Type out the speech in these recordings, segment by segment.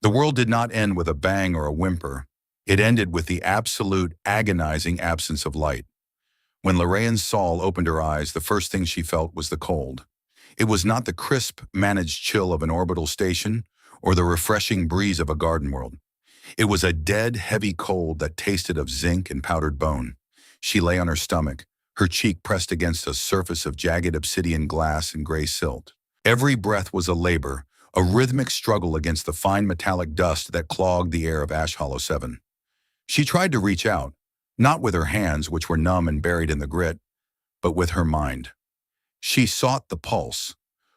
The world did not end with a bang or a whimper. It ended with the absolute, agonizing absence of light. When Lyraen Sahl opened her eyes, the first thing she felt was the cold. It was not the crisp, managed chill of an orbital station or the refreshing breeze of a garden world. It was a dead, heavy cold that tasted of zinc and powdered bone. She lay on her stomach, her cheek pressed against a surface of jagged obsidian glass and gray silt. Every breath was a labor, a rhythmic struggle against the fine metallic dust that clogged the air of Ash Hollow 7. She tried to reach out, not with her hands, which were numb and buried in the grit, but with her mind. She sought the pulse.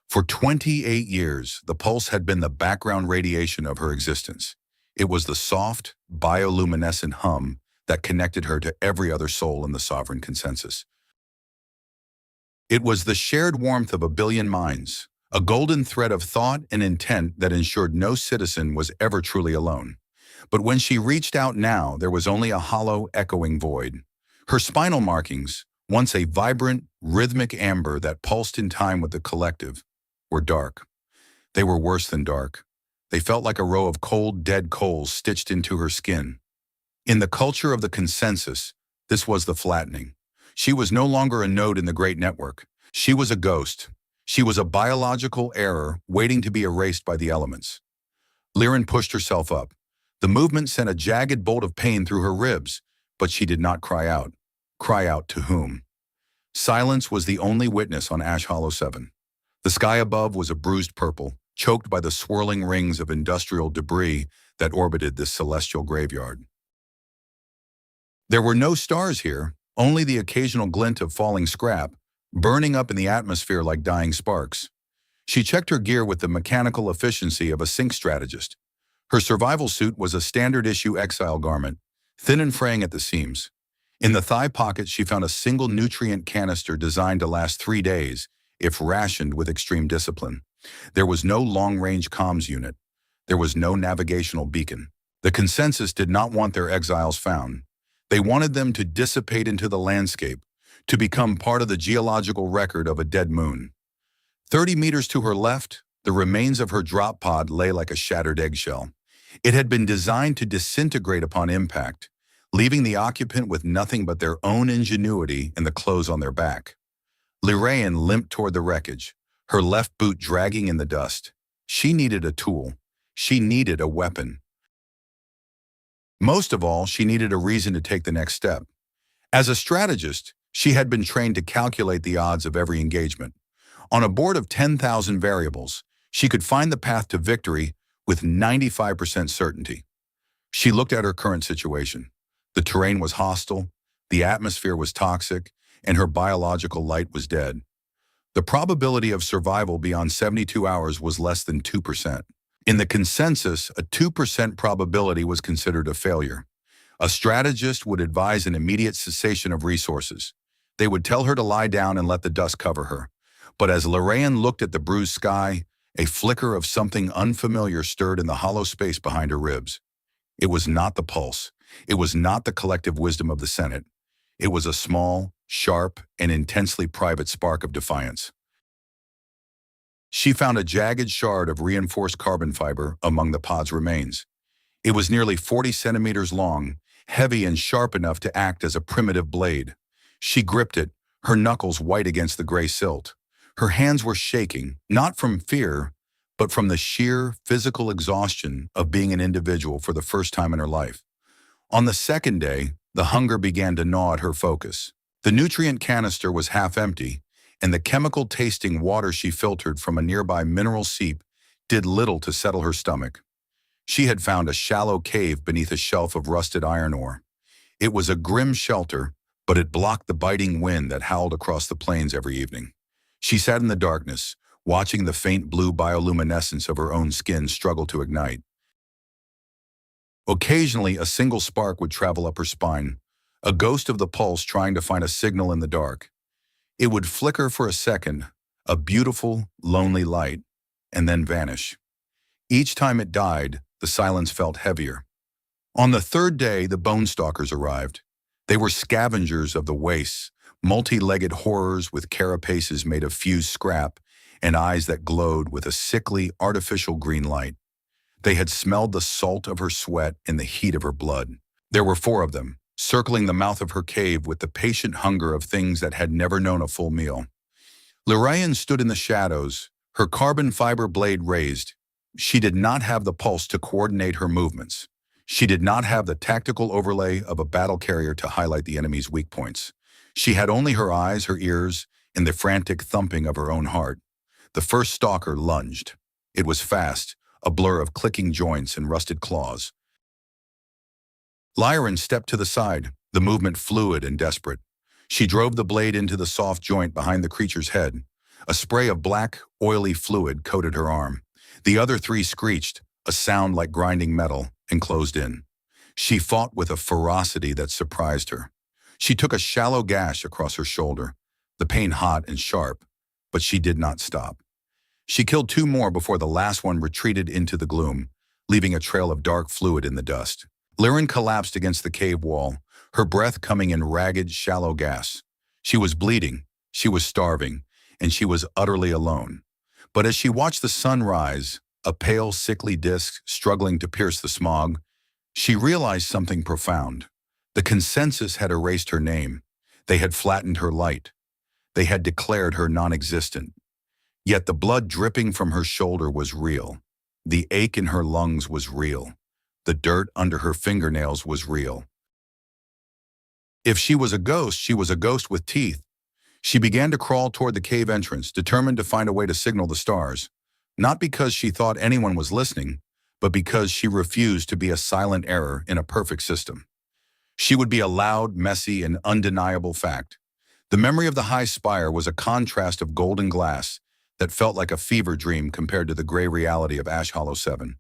For 28 years, the pulse had been the background radiation of her existence. It was the soft, bioluminescent hum that connected her to every other soul in the sovereign consensus. It was the shared warmth of a billion minds, a golden thread of thought and intent that ensured no citizen was ever truly alone. But when she reached out now, there was only a hollow, echoing void. Her spinal markings, once a vibrant, rhythmic amber that pulsed in time with the collective, were dark. They were worse than dark. They felt like a row of cold, dead coals stitched into her skin. In the culture of the consensus, this was the flattening. She was no longer a node in the great network. She was a ghost. She was a biological error waiting to be erased by the elements. Lyraen pushed herself up. The movement sent a jagged bolt of pain through her ribs, but she did not cry out. Cry out to whom? Silence was the only witness on Ash Hollow 7. The sky above was a bruised purple, choked by the swirling rings of industrial debris that orbited this celestial graveyard. There were no stars here, only the occasional glint of falling scrap, burning up in the atmosphere like dying sparks. She checked her gear with the mechanical efficiency of a sync strategist. Her survival suit was a standard-issue exile garment, thin and fraying at the seams. In the thigh pocket, she found a single nutrient canister designed to last 3 days, if rationed with extreme discipline. There was no long-range comms unit. There was no navigational beacon. The consensus did not want their exiles found. They wanted them to dissipate into the landscape, to become part of the geological record of a dead moon. 30 meters to her left, the remains of her drop pod lay like a shattered eggshell. It had been designed to disintegrate upon impact, leaving the occupant with nothing but their own ingenuity and the clothes on their back. Lyraen limped toward the wreckage, her left boot dragging in the dust. She needed a tool. She needed a weapon. Most of all, she needed a reason to take the next step. As a strategist, she had been trained to calculate the odds of every engagement. On a board of 10,000 variables, she could find the path to victory with 95% certainty. She looked at her current situation. The terrain was hostile, the atmosphere was toxic, and her biological light was dead. The probability of survival beyond 72 hours was less than 2%. In the consensus, a 2% probability was considered a failure. A strategist would advise an immediate cessation of resources. They would tell her to lie down and let the dust cover her. But as Lyraen looked at the bruised sky, a flicker of something unfamiliar stirred in the hollow space behind her ribs. It was not the pulse. It was not the collective wisdom of the Senate. It was a small, sharp, and intensely private spark of defiance. She found a jagged shard of reinforced carbon fiber among the pod's remains. It was nearly 40 centimeters long, heavy and sharp enough to act as a primitive blade. She gripped it, her knuckles white against the gray silt. Her hands were shaking, not from fear, but from the sheer physical exhaustion of being an individual for the first time in her life. On the second day, the hunger began to gnaw at her focus. The nutrient canister was half empty, and the chemical-tasting water she filtered from a nearby mineral seep did little to settle her stomach. She had found a shallow cave beneath a shelf of rusted iron ore. It was a grim shelter, but it blocked the biting wind that howled across the plains every evening. She sat in the darkness, watching the faint blue bioluminescence of her own skin struggle to ignite. Occasionally, a single spark would travel up her spine, a ghost of the pulse trying to find a signal in the dark. It would flicker for a second, a beautiful, lonely light, and then vanish. Each time it died, the silence felt heavier. On the third day, the bone stalkers arrived. They were scavengers of the wastes, multi-legged horrors with carapaces made of fused scrap and eyes that glowed with a sickly, artificial green light. They had smelled the salt of her sweat and the heat of her blood. There were 4 of them, circling the mouth of her cave with the patient hunger of things that had never known a full meal. Lyraen stood in the shadows, her carbon fiber blade raised. She did not have the pulse to coordinate her movements. She did not have the tactical overlay of a battle carrier to highlight the enemy's weak points. She had only her eyes, her ears, and the frantic thumping of her own heart. The first stalker lunged. It was fast, a blur of clicking joints and rusted claws. Lyraen stepped to the side, the movement fluid and desperate. She drove the blade into the soft joint behind the creature's head. A spray of black, oily fluid coated her arm. The other 3 screeched, a sound like grinding metal, and closed in. She fought with a ferocity that surprised her. She took a shallow gash across her shoulder, the pain hot and sharp, but she did not stop. She killed 2 more before the last one retreated into the gloom, leaving a trail of dark fluid in the dust. Lyraen collapsed against the cave wall, her breath coming in ragged, shallow gasps. She was bleeding, she was starving, and she was utterly alone. But as she watched the sun rise, a pale, sickly disk struggling to pierce the smog, she realized something profound. The consensus had erased her name. They had flattened her light. They had declared her non-existent. Yet the blood dripping from her shoulder was real. The ache in her lungs was real. The dirt under her fingernails was real. If she was a ghost, she was a ghost with teeth. She began to crawl toward the cave entrance, determined to find a way to signal the stars. Not because she thought anyone was listening, but because she refused to be a silent error in a perfect system. She would be a loud, messy, and undeniable fact. The memory of the high spire was a contrast of golden glass that felt like a fever dream compared to the gray reality of Ash Hollow 7.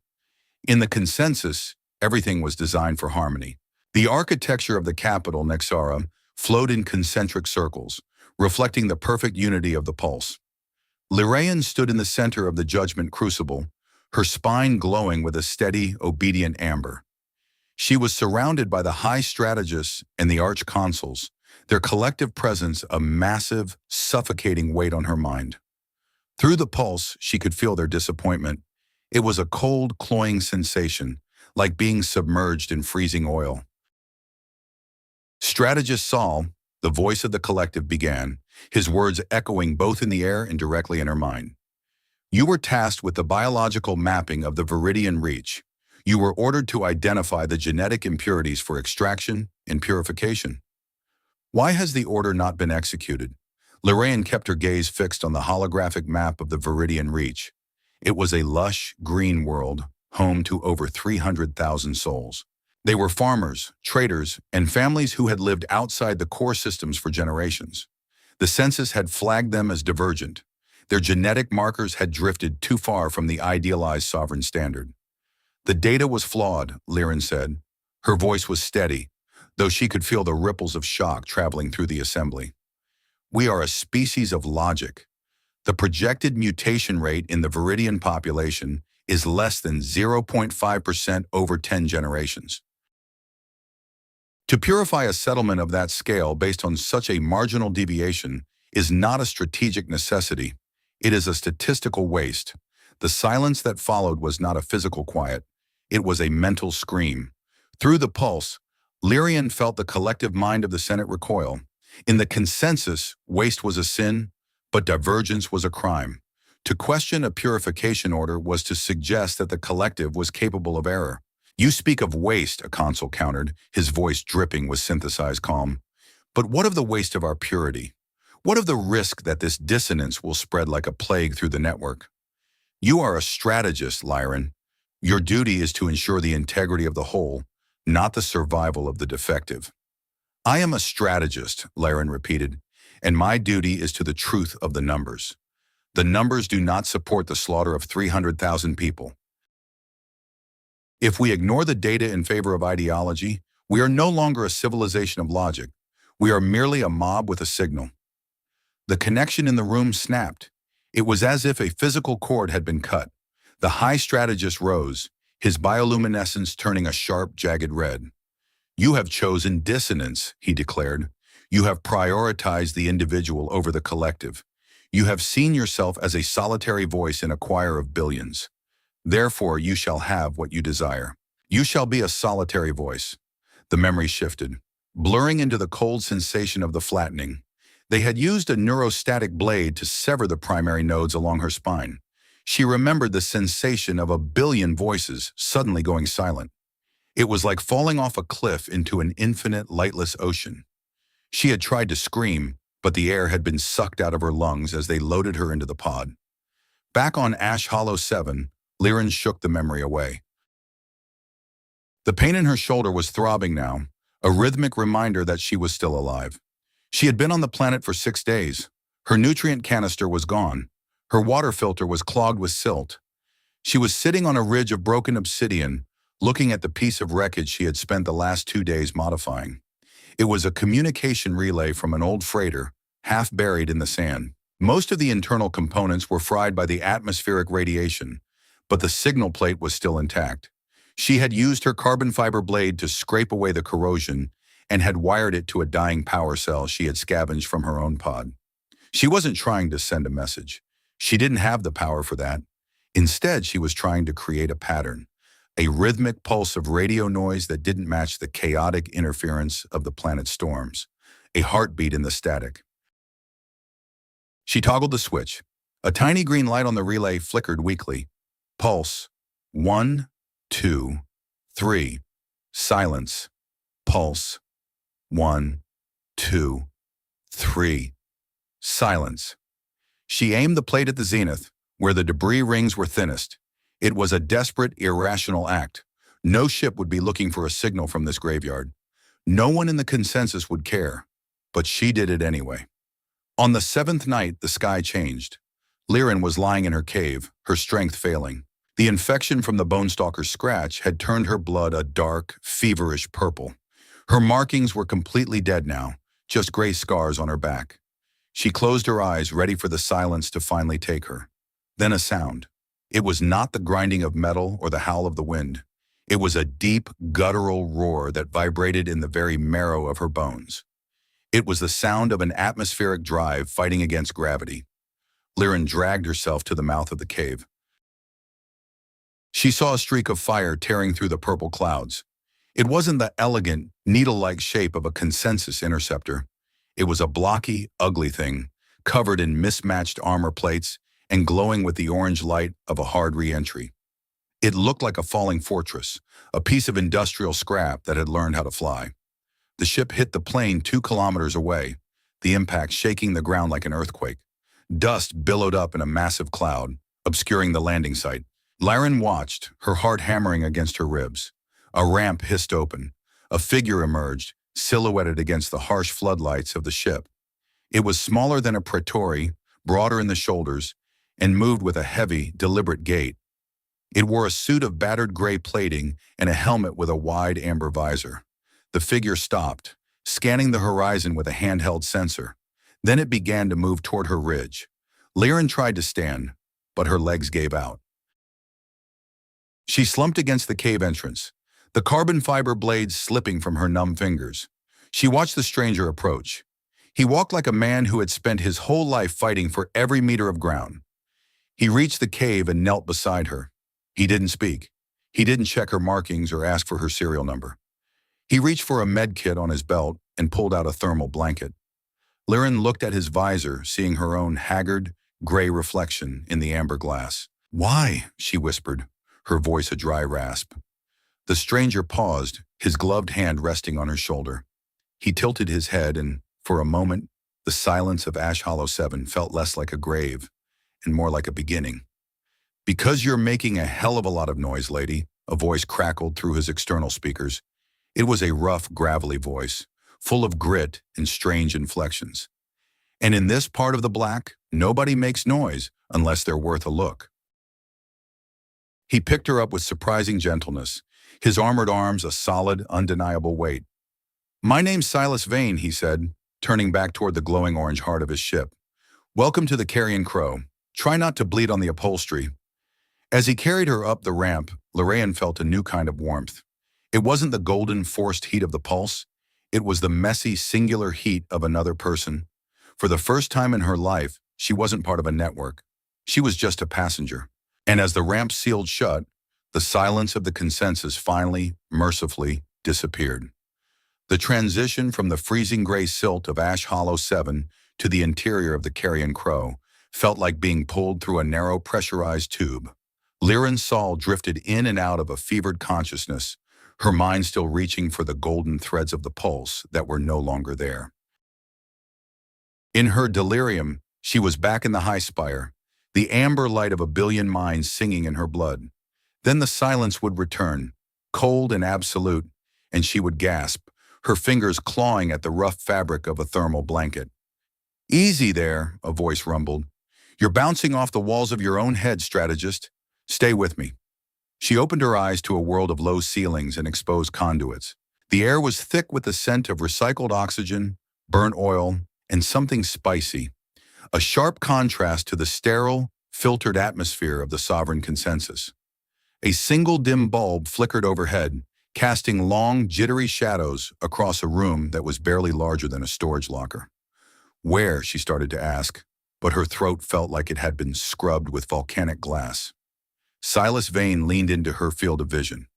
In the consensus, everything was designed for harmony. The architecture of the capital, Nexara, flowed in concentric circles, reflecting the perfect unity of the pulse. Lyraen stood in the center of the judgment crucible, her spine glowing with a steady, obedient amber. She was surrounded by the high strategists and the archconsuls, their collective presence a massive, suffocating weight on her mind. Through the pulse, she could feel their disappointment. It was a cold, cloying sensation, like being submerged in freezing oil. Strategist Sahl, the voice of the collective, began, his words echoing both in the air and directly in her mind. You were tasked with the biological mapping of the Viridian Reach. You were ordered to identify the genetic impurities for extraction and purification. Why has the order not been executed? Lyraen kept her gaze fixed on the holographic map of the Viridian Reach. It was a lush, green world, home to over 300,000 souls. They were farmers, traders, and families who had lived outside the core systems for generations. The census had flagged them as divergent. Their genetic markers had drifted too far from the idealized sovereign standard. The data was flawed, Lyraen said. Her voice was steady, though she could feel the ripples of shock traveling through the assembly. We are a species of logic. The projected mutation rate in the Viridian population is less than 0.5% over 10 generations. To purify a settlement of that scale based on such a marginal deviation is not a strategic necessity. It is a statistical waste. The silence that followed was not a physical quiet. It was a mental scream. Through the pulse, Lyraen felt the collective mind of the Senate recoil. In the consensus, waste was a sin, but divergence was a crime. To question a purification order was to suggest that the collective was capable of error. You speak of waste, a consul countered, his voice dripping with synthesized calm. But what of the waste of our purity? What of the risk that this dissonance will spread like a plague through the network? You are a strategist, Lyraen. Your duty is to ensure the integrity of the whole, not the survival of the defective. I am a strategist, Lyraen repeated, and my duty is to the truth of the numbers. The numbers do not support the slaughter of 300,000 people. If we ignore the data in favor of ideology, we are no longer a civilization of logic. We are merely a mob with a signal. The connection in the room snapped. It was as if a physical cord had been cut. The high strategist rose, his bioluminescence turning a sharp, jagged red. You have chosen dissonance, he declared. You have prioritized the individual over the collective. You have seen yourself as a solitary voice in a choir of billions. Therefore you shall have what you desire. You shall be a solitary voice. The memory shifted, blurring into the cold sensation of the flattening. They had used a neurostatic blade to sever the primary nodes along her spine. She remembered the sensation of a billion voices suddenly going silent. It was like falling off a cliff into an infinite, lightless ocean. She had tried to scream, but the air had been sucked out of her lungs as they loaded her into the pod. Back on Ash Hollow 7, Lyraen shook the memory away. The pain in her shoulder was throbbing now, a rhythmic reminder that she was still alive. She had been on the planet for 6 days. Her nutrient canister was gone. Her water filter was clogged with silt. She was sitting on a ridge of broken obsidian, looking at the piece of wreckage she had spent the last 2 days modifying. It was a communication relay from an old freighter, half buried in the sand. Most of the internal components were fried by the atmospheric radiation, but the signal plate was still intact. She had used her carbon fiber blade to scrape away the corrosion and had wired it to a dying power cell she had scavenged from her own pod. She wasn't trying to send a message. She didn't have the power for that. Instead, she was trying to create a pattern, a rhythmic pulse of radio noise that didn't match the chaotic interference of the planet's storms, a heartbeat in the static. She toggled the switch. A tiny green light on the relay flickered weakly. Pulse. 1, 2, 3. Silence. Pulse. 1, 2, 3. Silence. She aimed the plate at the zenith, where the debris rings were thinnest. It was a desperate, irrational act. No ship would be looking for a signal from this graveyard. No one in the consensus would care, but she did it anyway. On the 7th night, the sky changed. Lyraen was lying in her cave, her strength failing. The infection from the Bonestalker's scratch had turned her blood a dark, feverish purple. Her markings were completely dead now, just gray scars on her back. She closed her eyes, ready for the silence to finally take her. Then a sound. It was not the grinding of metal or the howl of the wind. It was a deep, guttural roar that vibrated in the very marrow of her bones. It was the sound of an atmospheric drive fighting against gravity. Lyraen dragged herself to the mouth of the cave. She saw a streak of fire tearing through the purple clouds. It wasn't the elegant, needle-like shape of a consensus interceptor. It was a blocky, ugly thing, covered in mismatched armor plates and glowing with the orange light of a hard re-entry. It looked like a falling fortress, a piece of industrial scrap that had learned how to fly. The ship hit the plane 2 kilometers away, the impact shaking the ground like an earthquake. Dust billowed up in a massive cloud, obscuring the landing site. Lyraen watched, her heart hammering against her ribs. A ramp hissed open. A figure emerged, silhouetted against the harsh floodlights of the ship. It was smaller than a Praetori, broader in the shoulders, and moved with a heavy, deliberate gait. It wore a suit of battered gray plating and a helmet with a wide amber visor. The figure stopped, scanning the horizon with a handheld sensor. Then it began to move toward her ridge. Lyraen tried to stand, but her legs gave out. She slumped against the cave entrance, the carbon fiber blades slipping from her numb fingers. She watched the stranger approach. He walked like a man who had spent his whole life fighting for every meter of ground. He reached the cave and knelt beside her. He didn't speak. He didn't check her markings or ask for her serial number. He reached for a med kit on his belt and pulled out a thermal blanket. Lyraen looked at his visor, seeing her own haggard, gray reflection in the amber glass. "Why?" she whispered, her voice a dry rasp. The stranger paused, his gloved hand resting on her shoulder. He tilted his head and, for a moment, the silence of Ash Hollow 7 felt less like a grave and more like a beginning. "Because you're making a hell of a lot of noise, lady," a voice crackled through his external speakers. It was a rough, gravelly voice, full of grit and strange inflections. "And in this part of the black, nobody makes noise unless they're worth a look." He picked her up with surprising gentleness, his armored arms a solid, undeniable weight. "My name's Silas Vane," he said, turning back toward the glowing orange heart of his ship. "Welcome to the Carrion Crow. Try not to bleed on the upholstery." As he carried her up the ramp, Lyraen felt a new kind of warmth. It wasn't the golden, forced heat of the pulse. It was the messy, singular heat of another person. For the first time in her life, she wasn't part of a network. She was just a passenger. And as the ramp sealed shut, the silence of the consensus finally, mercifully, disappeared. The transition from the freezing gray silt of Ash Hollow 7 to the interior of the Carrion Crow felt like being pulled through a narrow pressurized tube. Lyraen Sahl drifted in and out of a fevered consciousness, her mind still reaching for the golden threads of the pulse that were no longer there. In her delirium, she was back in the high spire, the amber light of a billion minds singing in her blood. Then the silence would return, cold and absolute, and she would gasp, her fingers clawing at the rough fabric of a thermal blanket. "Easy there," a voice rumbled. "You're bouncing off the walls of your own head, strategist. Stay with me." She opened her eyes to a world of low ceilings and exposed conduits. The air was thick with the scent of recycled oxygen, burnt oil, and something spicy, a sharp contrast to the sterile, filtered atmosphere of the sovereign consensus. A single dim bulb flickered overhead, casting long, jittery shadows across a room that was barely larger than a storage locker. Where, she started to ask, but her throat felt like it had been scrubbed with volcanic glass. Silas Vane leaned into her field of vision.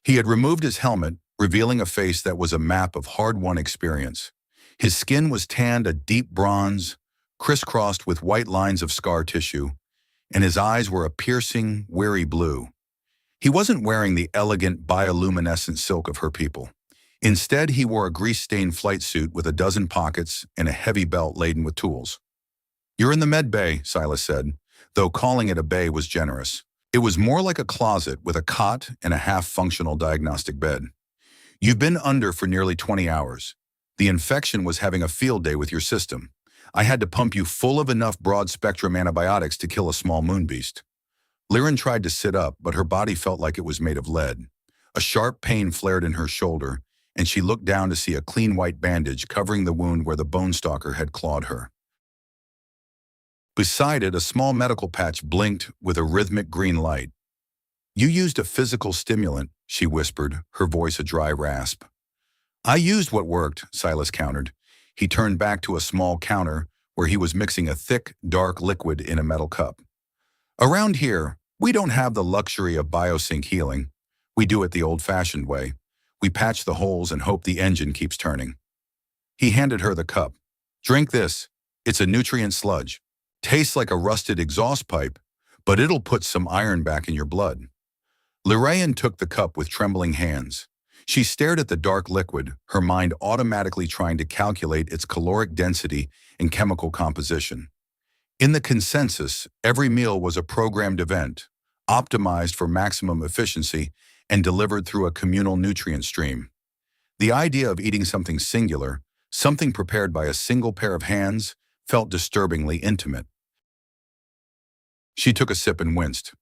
He had removed his helmet, revealing a face that was a map of hard-won experience. His skin was tanned a deep bronze, crisscrossed with white lines of scar tissue, and his eyes were a piercing, weary blue. He wasn't wearing the elegant bioluminescent silk of her people. Instead, he wore a grease-stained flight suit with a dozen pockets and a heavy belt laden with tools. "You're in the med bay," Silas said, though calling it a bay was generous. It was more like a closet with a cot and a half-functional diagnostic bed. "You've been under for nearly 20 hours. The infection was having a field day with your system. I had to pump you full of enough broad-spectrum antibiotics to kill a small moon beast." Lyraen tried to sit up, but her body felt like it was made of lead. A sharp pain flared in her shoulder, and she looked down to see a clean white bandage covering the wound where the bone stalker had clawed her. Beside it, a small medical patch blinked with a rhythmic green light. "You used a physical stimulant," she whispered, her voice a dry rasp. "I used what worked," Silas countered. He turned back to a small counter where he was mixing a thick, dark liquid in a metal cup. "Around here, we don't have the luxury of biosync healing. We do it the old-fashioned way. We patch the holes and hope the engine keeps turning." He handed her the cup. "Drink this. It's a nutrient sludge. Tastes like a rusted exhaust pipe, but it'll put some iron back in your blood." Lyraen took the cup with trembling hands. She stared at the dark liquid, her mind automatically trying to calculate its caloric density and chemical composition. In the consensus, every meal was a programmed event, optimized for maximum efficiency and delivered through a communal nutrient stream. The idea of eating something singular, something prepared by a single pair of hands, felt disturbingly intimate. She took a sip and winced.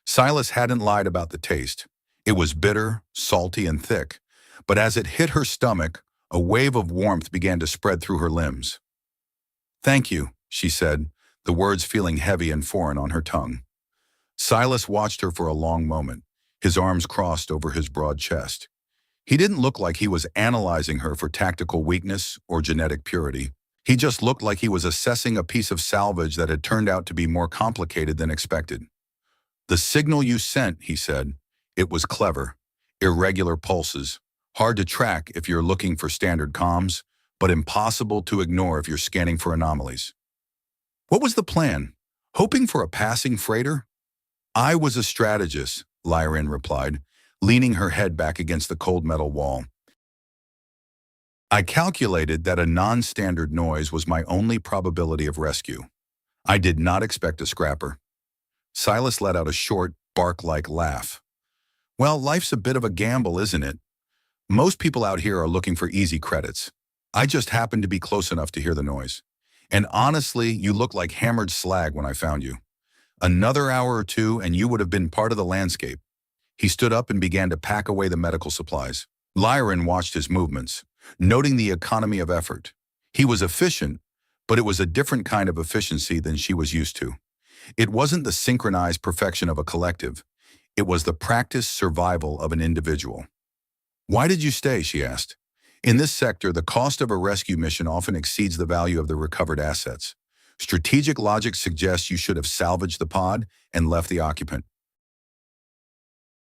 Silas hadn't lied about the taste. It was bitter, salty, and thick, but as it hit her stomach, a wave of warmth began to spread through her limbs. "Thank you," she said, the words feeling heavy and foreign on her tongue. Silas watched her for a long moment, his arms crossed over his broad chest. He didn't look like he was analyzing her for tactical weakness or genetic purity. He just looked like he was assessing a piece of salvage that had turned out to be more complicated than expected. "The signal you sent," he said. "It was clever. Irregular pulses. Hard to track if you're looking for standard comms, but impossible to ignore if you're scanning for anomalies." "What was the plan? Hoping for a passing freighter?" "I was a strategist," Lyraen replied, leaning her head back against the cold metal wall. "I calculated that a non-standard noise was my only probability of rescue. I did not expect a scrapper." Silas let out a short, bark-like laugh. "Well, life's a bit of a gamble, isn't it? Most people out here are looking for easy credits. I just happened to be close enough to hear the noise. And honestly, you look like hammered slag when I found you. Another hour or two and you would have been part of the landscape." He stood up and began to pack away the medical supplies. Lyraen watched his movements, noting the economy of effort. He was efficient, but it was a different kind of efficiency than she was used to. It wasn't the synchronized perfection of a collective. It was the practiced survival of an individual. "Why did you stay?" she asked. "In this sector, the cost of a rescue mission often exceeds the value of the recovered assets. Strategic logic suggests you should have salvaged the pod and left the occupant.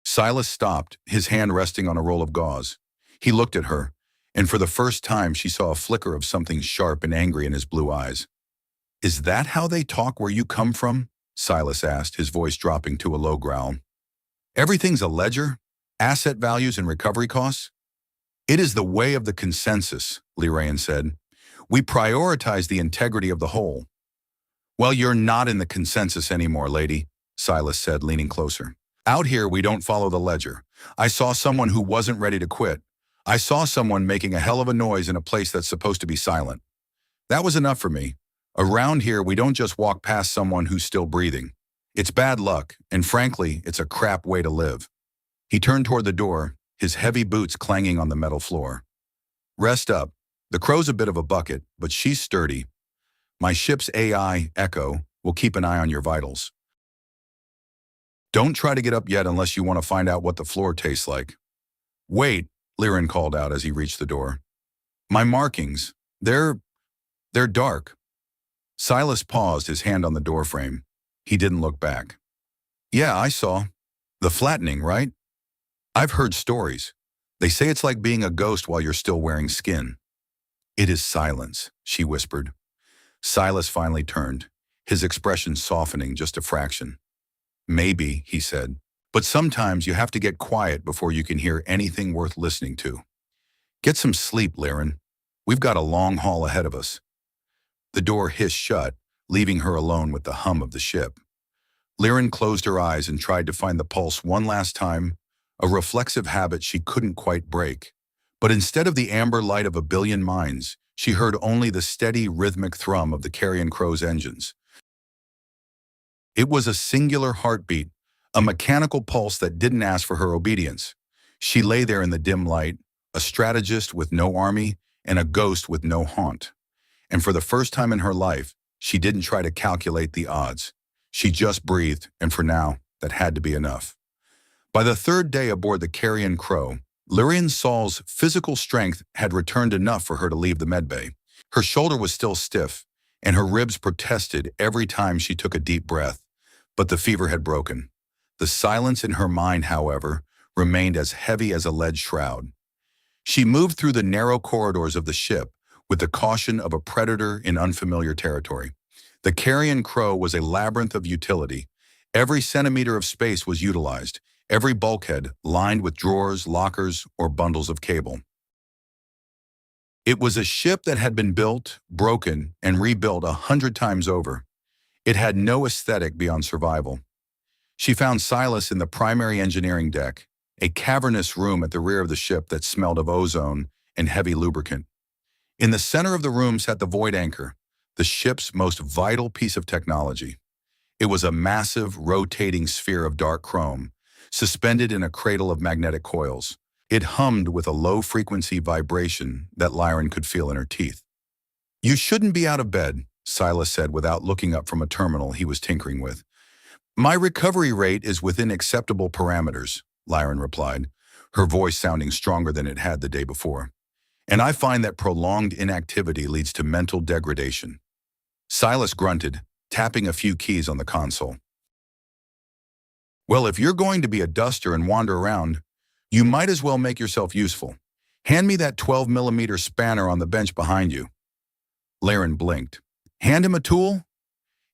Silas stopped, his hand resting on a roll of gauze. He looked at her, and for the first time she saw a flicker of something sharp and angry in his blue eyes. "Is that how they talk where you come from?" Silas asked, his voice dropping to a low growl. "Everything's a ledger? Asset values and recovery costs?" "It is the way of the consensus," Lyraen said. "We prioritize the integrity of the whole." "Well, you're not in the consensus anymore, lady," Silas said, leaning closer. "Out here, we don't follow the ledger. I saw someone who wasn't ready to quit. I saw someone making a hell of a noise in a place that's supposed to be silent. That was enough for me. Around here, we don't just walk past someone who's still breathing. It's bad luck, and frankly, it's a crap way to live." He turned toward the door, his heavy boots clanging on the metal floor. "Rest up. The Crow's a bit of a bucket, but she's sturdy. My ship's AI, Echo, will keep an eye on your vitals. Don't try to get up yet unless you want to find out what the floor tastes like." "Wait," Lyraen called out as he reached the door. "My markings, they're dark." Silas paused, his hand on the doorframe. He didn't look back. "Yeah, I saw. The flattening, right? I've heard stories. They say it's like being a ghost while you're still wearing skin." "It is silence," she whispered. Silas finally turned, his expression softening just a fraction. "Maybe," he said, "but sometimes you have to get quiet before you can hear anything worth listening to. Get some sleep, Lyraen. We've got a long haul ahead of us." The door hissed shut, leaving her alone with the hum of the ship. Lyraen closed her eyes and tried to find the pulse one last time, a reflexive habit she couldn't quite break. But instead of the amber light of a billion minds, she heard only the steady, rhythmic thrum of the Carrion Crow's engines. It was a singular heartbeat, a mechanical pulse that didn't ask for her obedience. She lay there in the dim light, a strategist with no army and a ghost with no haunt. And for the first time in her life, she didn't try to calculate the odds. She just breathed, and for now, that had to be enough. By the third day aboard the Carrion Crow, Lyraen Sahl's physical strength had returned enough for her to leave the medbay. Her shoulder was still stiff, and her ribs protested every time she took a deep breath, but the fever had broken. The silence in her mind, however, remained as heavy as a lead shroud. She moved through the narrow corridors of the ship with the caution of a predator in unfamiliar territory. The Carrion Crow was a labyrinth of utility. Every centimeter of space was utilized, every bulkhead lined with drawers, lockers, or bundles of cable. It was a ship that had been built, broken, and rebuilt 100 times over. It had no aesthetic beyond survival. She found Silas in the primary engineering deck, a cavernous room at the rear of the ship that smelled of ozone and heavy lubricant. In the center of the room sat the void anchor, the ship's most vital piece of technology. It was a massive, rotating sphere of dark chrome, suspended in a cradle of magnetic coils. It hummed with a low-frequency vibration that Lyraen could feel in her teeth. "You shouldn't be out of bed," Silas said without looking up from a terminal he was tinkering with. "My recovery rate is within acceptable parameters," Lyraen replied, her voice sounding stronger than it had the day before. "And I find that prolonged inactivity leads to mental degradation." Silas grunted, tapping a few keys on the console. "Well, if you're going to be a duster and wander around, you might as well make yourself useful. Hand me that 12mm spanner on the bench behind you." Lyraen blinked. Hand him a tool?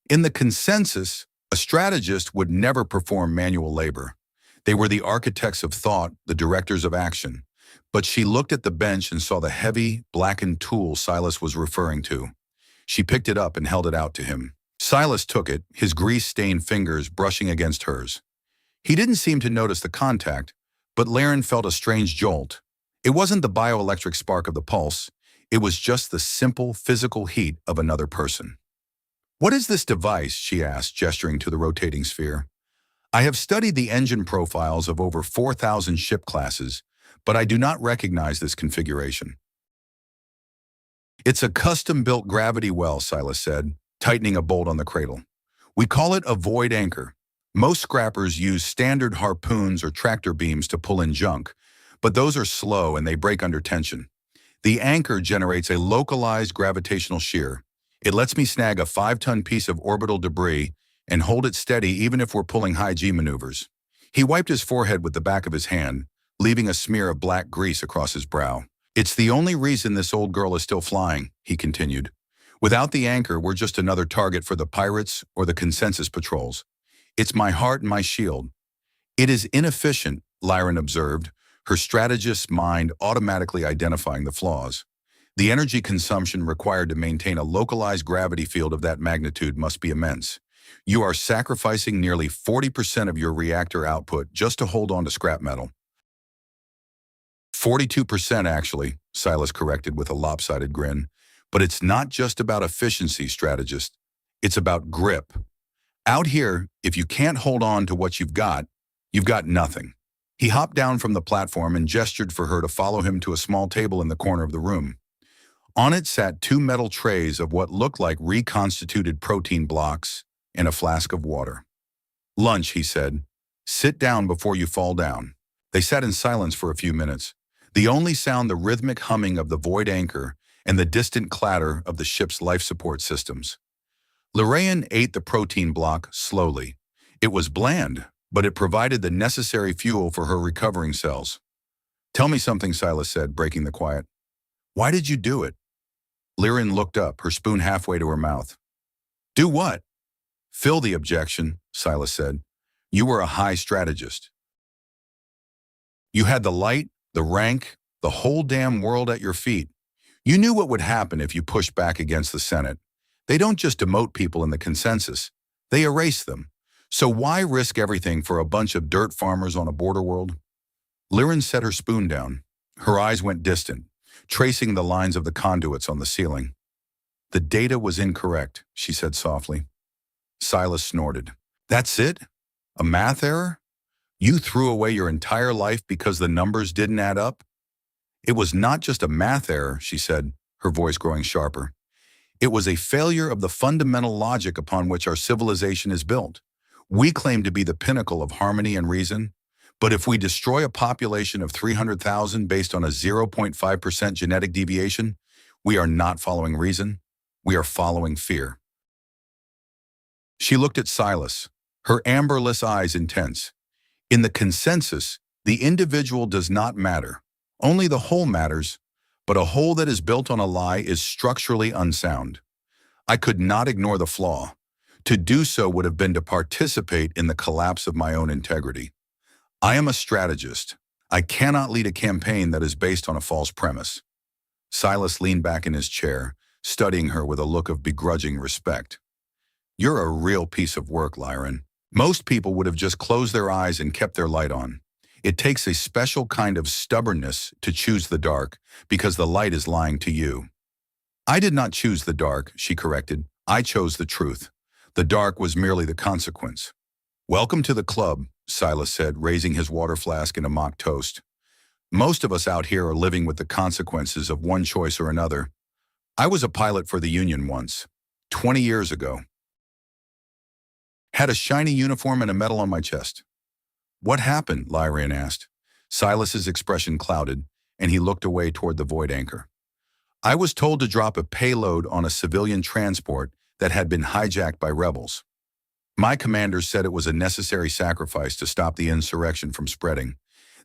In the consensus, a strategist would never perform manual labor. They were the architects of thought, the directors of action. But she looked at the bench and saw the heavy, blackened tool Silas was referring to. She picked it up and held it out to him. Silas took it, his grease-stained fingers brushing against hers. He didn't seem to notice the contact, but Lyraen felt a strange jolt. It wasn't the bioelectric spark of the pulse. It was just the simple physical heat of another person. "What is this device?" she asked, gesturing to the rotating sphere. "I have studied the engine profiles of over 4,000 ship classes, but I do not recognize this configuration." "It's a custom-built gravity well," Silas said, tightening a bolt on the cradle. "We call it a void anchor. Most scrappers use standard harpoons or tractor beams to pull in junk, but those are slow and they break under tension. The anchor generates a localized gravitational shear. It lets me snag a 5-ton piece of orbital debris and hold it steady even if we're pulling high-G maneuvers. He wiped his forehead with the back of his hand, leaving a smear of black grease across his brow. It's the only reason this old girl is still flying, he continued. Without the anchor, we're just another target for the pirates or the consensus patrols. It's my heart and my shield. It is inefficient, Lyraen observed, her strategist's mind automatically identifying the flaws. The energy consumption required to maintain a localized gravity field of that magnitude must be immense. You are sacrificing nearly 40% of your reactor output just to hold on to scrap metal. 42% actually, Silas corrected with a lopsided grin. But it's not just about efficiency, strategist. It's about grip. Out here, if you can't hold on to what you've got nothing. He hopped down from the platform and gestured for her to follow him to a small table in the corner of the room. On it sat 2 metal trays of what looked like reconstituted protein blocks and a flask of water. Lunch, he said. Sit down before you fall down. They sat in silence for a few minutes. The only sound the rhythmic humming of the void anchor and the distant clatter of the ship's life support systems. Lyraen ate the protein block slowly. It was bland, but it provided the necessary fuel for her recovering cells. Tell me something, Silas said, breaking the quiet. Why did you do it? Lyraen looked up, her spoon halfway to her mouth. Do what? Fill the objection, Silas said. You were a high strategist. You had the light, the rank, the whole damn world at your feet. You knew what would happen if you pushed back against the Senate. They don't just demote people in the consensus. They erase them. So why risk everything for a bunch of dirt farmers on a border world? Lyraen set her spoon down. Her eyes went distant, tracing the lines of the conduits on the ceiling. The data was incorrect, she said softly. Silas snorted. That's it? A math error? You threw away your entire life because the numbers didn't add up? It was not just a math error, she said, her voice growing sharper. It was a failure of the fundamental logic upon which our civilization is built. We claim to be the pinnacle of harmony and reason, but if we destroy a population of 300,000 based on a 0.5% genetic deviation, we are not following reason, we are following fear. She looked at Silas, her amberless eyes intense. In the consensus, the individual does not matter. Only the whole matters, but a whole that is built on a lie is structurally unsound. I could not ignore the flaw. To do so would have been to participate in the collapse of my own integrity. I am a strategist. I cannot lead a campaign that is based on a false premise. Silas leaned back in his chair, studying her with a look of begrudging respect. You're a real piece of work, Lyraen. Most people would have just closed their eyes and kept their light on. It takes a special kind of stubbornness to choose the dark because the light is lying to you. I did not choose the dark, she corrected. I chose the truth. The dark was merely the consequence. Welcome to the club, Silas said, raising his water flask in a mock toast. Most of us out here are living with the consequences of one choice or another. I was a pilot for the Union once, 20 years ago. Had a shiny uniform and a medal on my chest. What happened? Lyraen asked. Silas's expression clouded, and he looked away toward the void anchor. I was told to drop a payload on a civilian transport that had been hijacked by rebels. My commanders said it was a necessary sacrifice to stop the insurrection from spreading.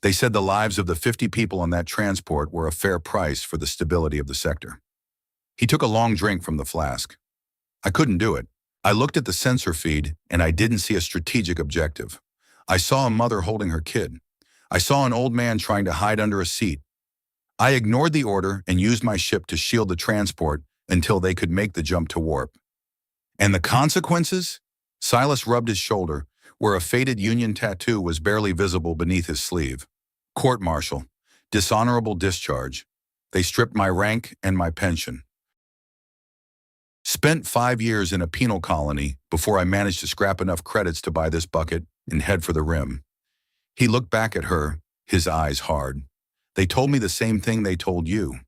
They said the lives of the 50 people on that transport were a fair price for the stability of the sector. He took a long drink from the flask. I couldn't do it. I looked at the sensor feed, and I didn't see a strategic objective. I saw a mother holding her kid. I saw an old man trying to hide under a seat. I ignored the order and used my ship to shield the transport until they could make the jump to warp. And the consequences? Silas rubbed his shoulder, where a faded Union tattoo was barely visible beneath his sleeve. Court-martial. Dishonorable discharge. They stripped my rank and my pension. Spent 5 years in a penal colony before I managed to scrap enough credits to buy this bucket and head for the rim. He looked back at her, his eyes hard. They told me the same thing they told you,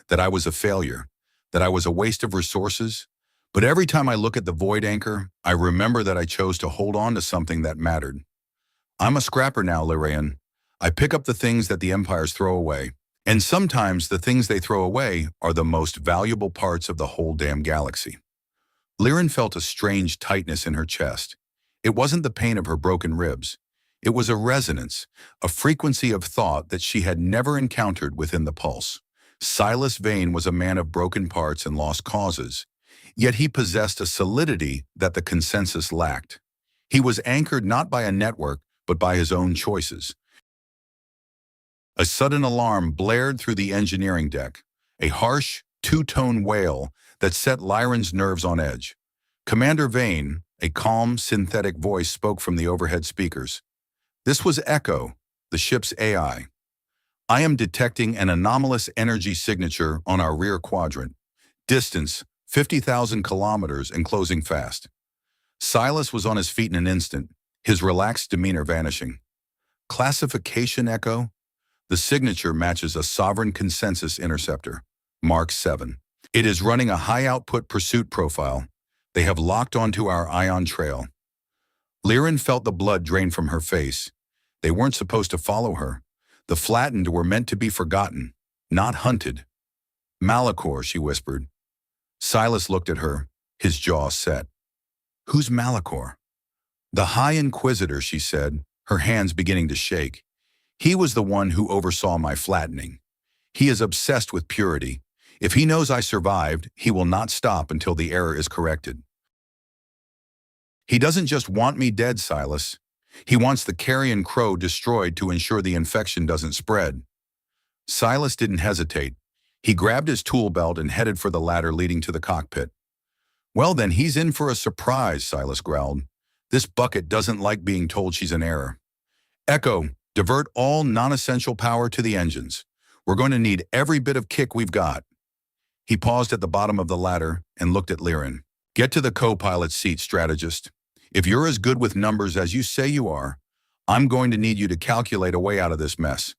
that I was a failure, that I was a waste of resources. But every time I look at the void anchor, I remember that I chose to hold on to something that mattered. I'm a scrapper now, Lyraen. I pick up the things that the empires throw away. And sometimes the things they throw away are the most valuable parts of the whole damn galaxy. Lyraen felt a strange tightness in her chest. It wasn't the pain of her broken ribs. It was a resonance, a frequency of thought that she had never encountered within the pulse. Silas Vane was a man of broken parts and lost causes, yet he possessed a solidity that the consensus lacked. He was anchored not by a network, but by his own choices. A sudden alarm blared through the engineering deck, a harsh, two-tone wail that set Lyraen's nerves on edge. Commander Vane, a calm, synthetic voice spoke from the overhead speakers. This was Echo, the ship's AI. I am detecting an anomalous energy signature on our rear quadrant. Distance, 50,000 kilometers and closing fast. Silas was on his feet in an instant, his relaxed demeanor vanishing. Classification, Echo? The signature matches a sovereign consensus interceptor, Mark 7. It is running a high-output pursuit profile. They have locked onto our ion trail. Lyraen felt the blood drain from her face. They weren't supposed to follow her. The flattened were meant to be forgotten, not hunted. Malachor, she whispered. Silas looked at her, his jaw set. Who's Malachor? The High Inquisitor, she said, her hands beginning to shake. He was the one who oversaw my flattening. He is obsessed with purity. If he knows I survived, he will not stop until the error is corrected. He doesn't just want me dead, Silas. He wants the Carrion Crow destroyed to ensure the infection doesn't spread. Silas didn't hesitate. He grabbed his tool belt and headed for the ladder leading to the cockpit. Well then, he's in for a surprise, Silas growled. This bucket doesn't like being told she's an error. Echo, divert all non-essential power to the engines. We're going to need every bit of kick we've got. He paused at the bottom of the ladder and looked at Lyraen. Get to the co-pilot's seat, strategist. If you're as good with numbers as you say you are, I'm going to need you to calculate a way out of this mess.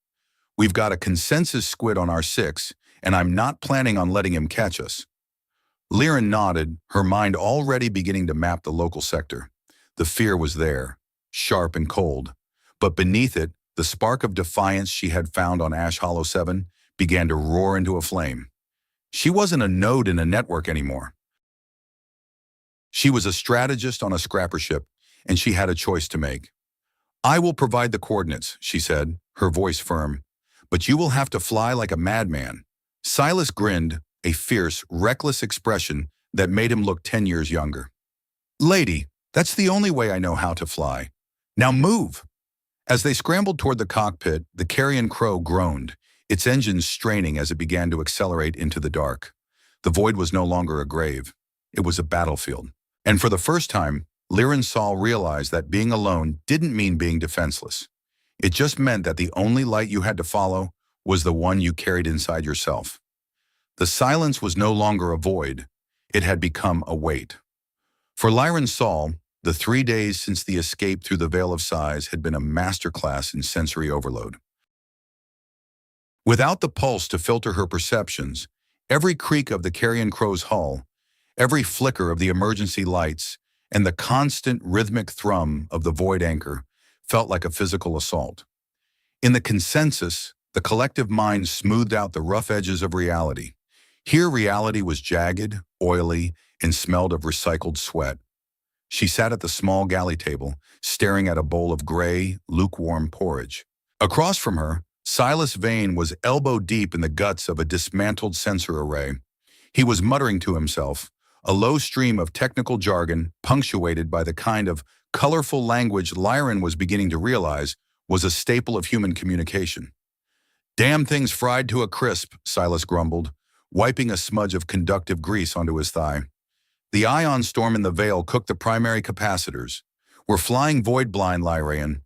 We've got a consensus squid on our 6, and I'm not planning on letting him catch us. Lyraen nodded, her mind already beginning to map the local sector. The fear was there, sharp and cold. But beneath it, the spark of defiance she had found on Ash Hollow 7 began to roar into a flame. She wasn't a node in a network anymore. She was a strategist on a scrapper ship, and she had a choice to make. I will provide the coordinates, she said, her voice firm, but you will have to fly like a madman. Silas grinned, a fierce, reckless expression that made him look 10 years younger. Lady, that's the only way I know how to fly. Now move! As they scrambled toward the cockpit, the Carrion Crow groaned, its engines straining as it began to accelerate into the dark. The void was no longer a grave. It was a battlefield. And for the first time, Lyraen Sahl realized that being alone didn't mean being defenseless. It just meant that the only light you had to follow was the one you carried inside yourself. The silence was no longer a void. It had become a weight. For Lyraen Sahl, the 3 days since the escape through the Veil of Sighs had been a masterclass in sensory overload. Without the pulse to filter her perceptions, every creak of the Carrion Crow's hull, every flicker of the emergency lights, and the constant rhythmic thrum of the void anchor felt like a physical assault. In the consensus, the collective mind smoothed out the rough edges of reality. Here reality was jagged, oily, and smelled of recycled sweat. She sat at the small galley table, staring at a bowl of gray, lukewarm porridge. Across from her, Silas Vane was elbow-deep in the guts of a dismantled sensor array. He was muttering to himself, a low stream of technical jargon punctuated by the kind of colorful language Lyraen was beginning to realize was a staple of human communication. Damn thing's fried to a crisp, Silas grumbled, wiping a smudge of conductive grease onto his thigh. The ion storm in the Veil cooked the primary capacitors. We're flying void-blind, Lyraen.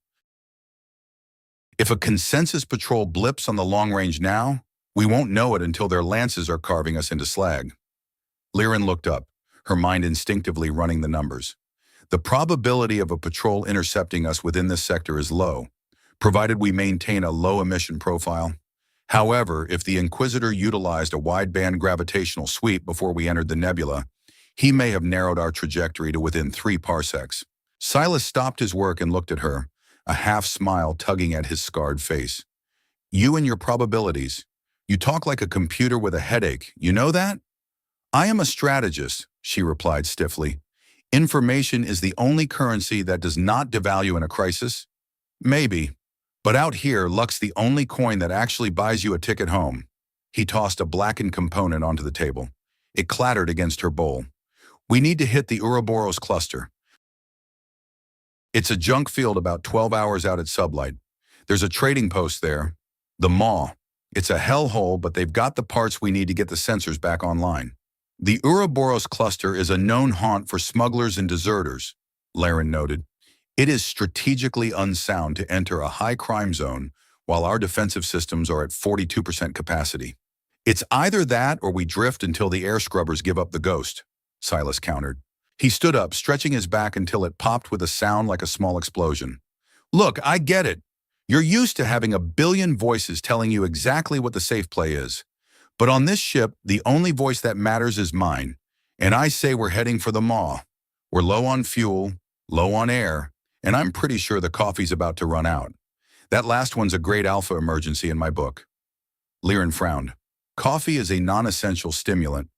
If a consensus patrol blips on the long range now, we won't know it until their lances are carving us into slag. Lyraen looked up, her mind instinctively running the numbers. The probability of a patrol intercepting us within this sector is low, provided we maintain a low emission profile. However, if the Inquisitor utilized a wideband gravitational sweep before we entered the nebula, he may have narrowed our trajectory to within 3 parsecs. Silas stopped his work and looked at her, a half-smile tugging at his scarred face. You and your probabilities. You talk like a computer with a headache, you know that? I am a strategist, she replied stiffly. Information is the only currency that does not devalue in a crisis? Maybe. But out here, luck's the only coin that actually buys you a ticket home. He tossed a blackened component onto the table. It clattered against her bowl. We need to hit the Ouroboros cluster. It's a junk field about 12 hours out at sublight. There's a trading post there. The Maw. It's a hellhole, but they've got the parts we need to get the sensors back online. The Ouroboros cluster is a known haunt for smugglers and deserters, Lyraen noted. It is strategically unsound to enter a high crime zone while our defensive systems are at 42% capacity. It's either that or we drift until the air scrubbers give up the ghost, Silas countered. He stood up, stretching his back until it popped with a sound like a small explosion. Look, I get it. You're used to having a billion voices telling you exactly what the safe play is. But on this ship, the only voice that matters is mine. And I say we're heading for the Maw. We're low on fuel, low on air, and I'm pretty sure the coffee's about to run out. That last one's a great alpha emergency in my book. Lyraen frowned. Coffee is a non-essential stimulant.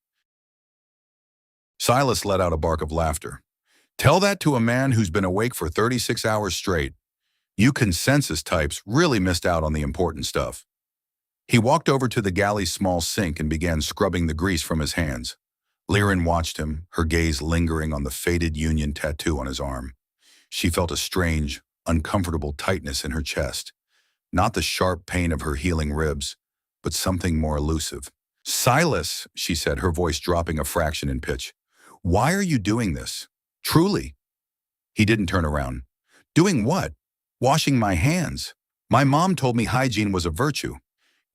Silas let out a bark of laughter. Tell that to a man who's been awake for 36 hours straight. You consensus types really missed out on the important stuff. He walked over to the galley's small sink and began scrubbing the grease from his hands. Lyraen watched him, her gaze lingering on the faded Union tattoo on his arm. She felt a strange, uncomfortable tightness in her chest. Not the sharp pain of her healing ribs, but something more elusive. Silas, she said, her voice dropping a fraction in pitch. Why are you doing this? Truly. He didn't turn around. Doing what? Washing my hands. My mom told me hygiene was a virtue.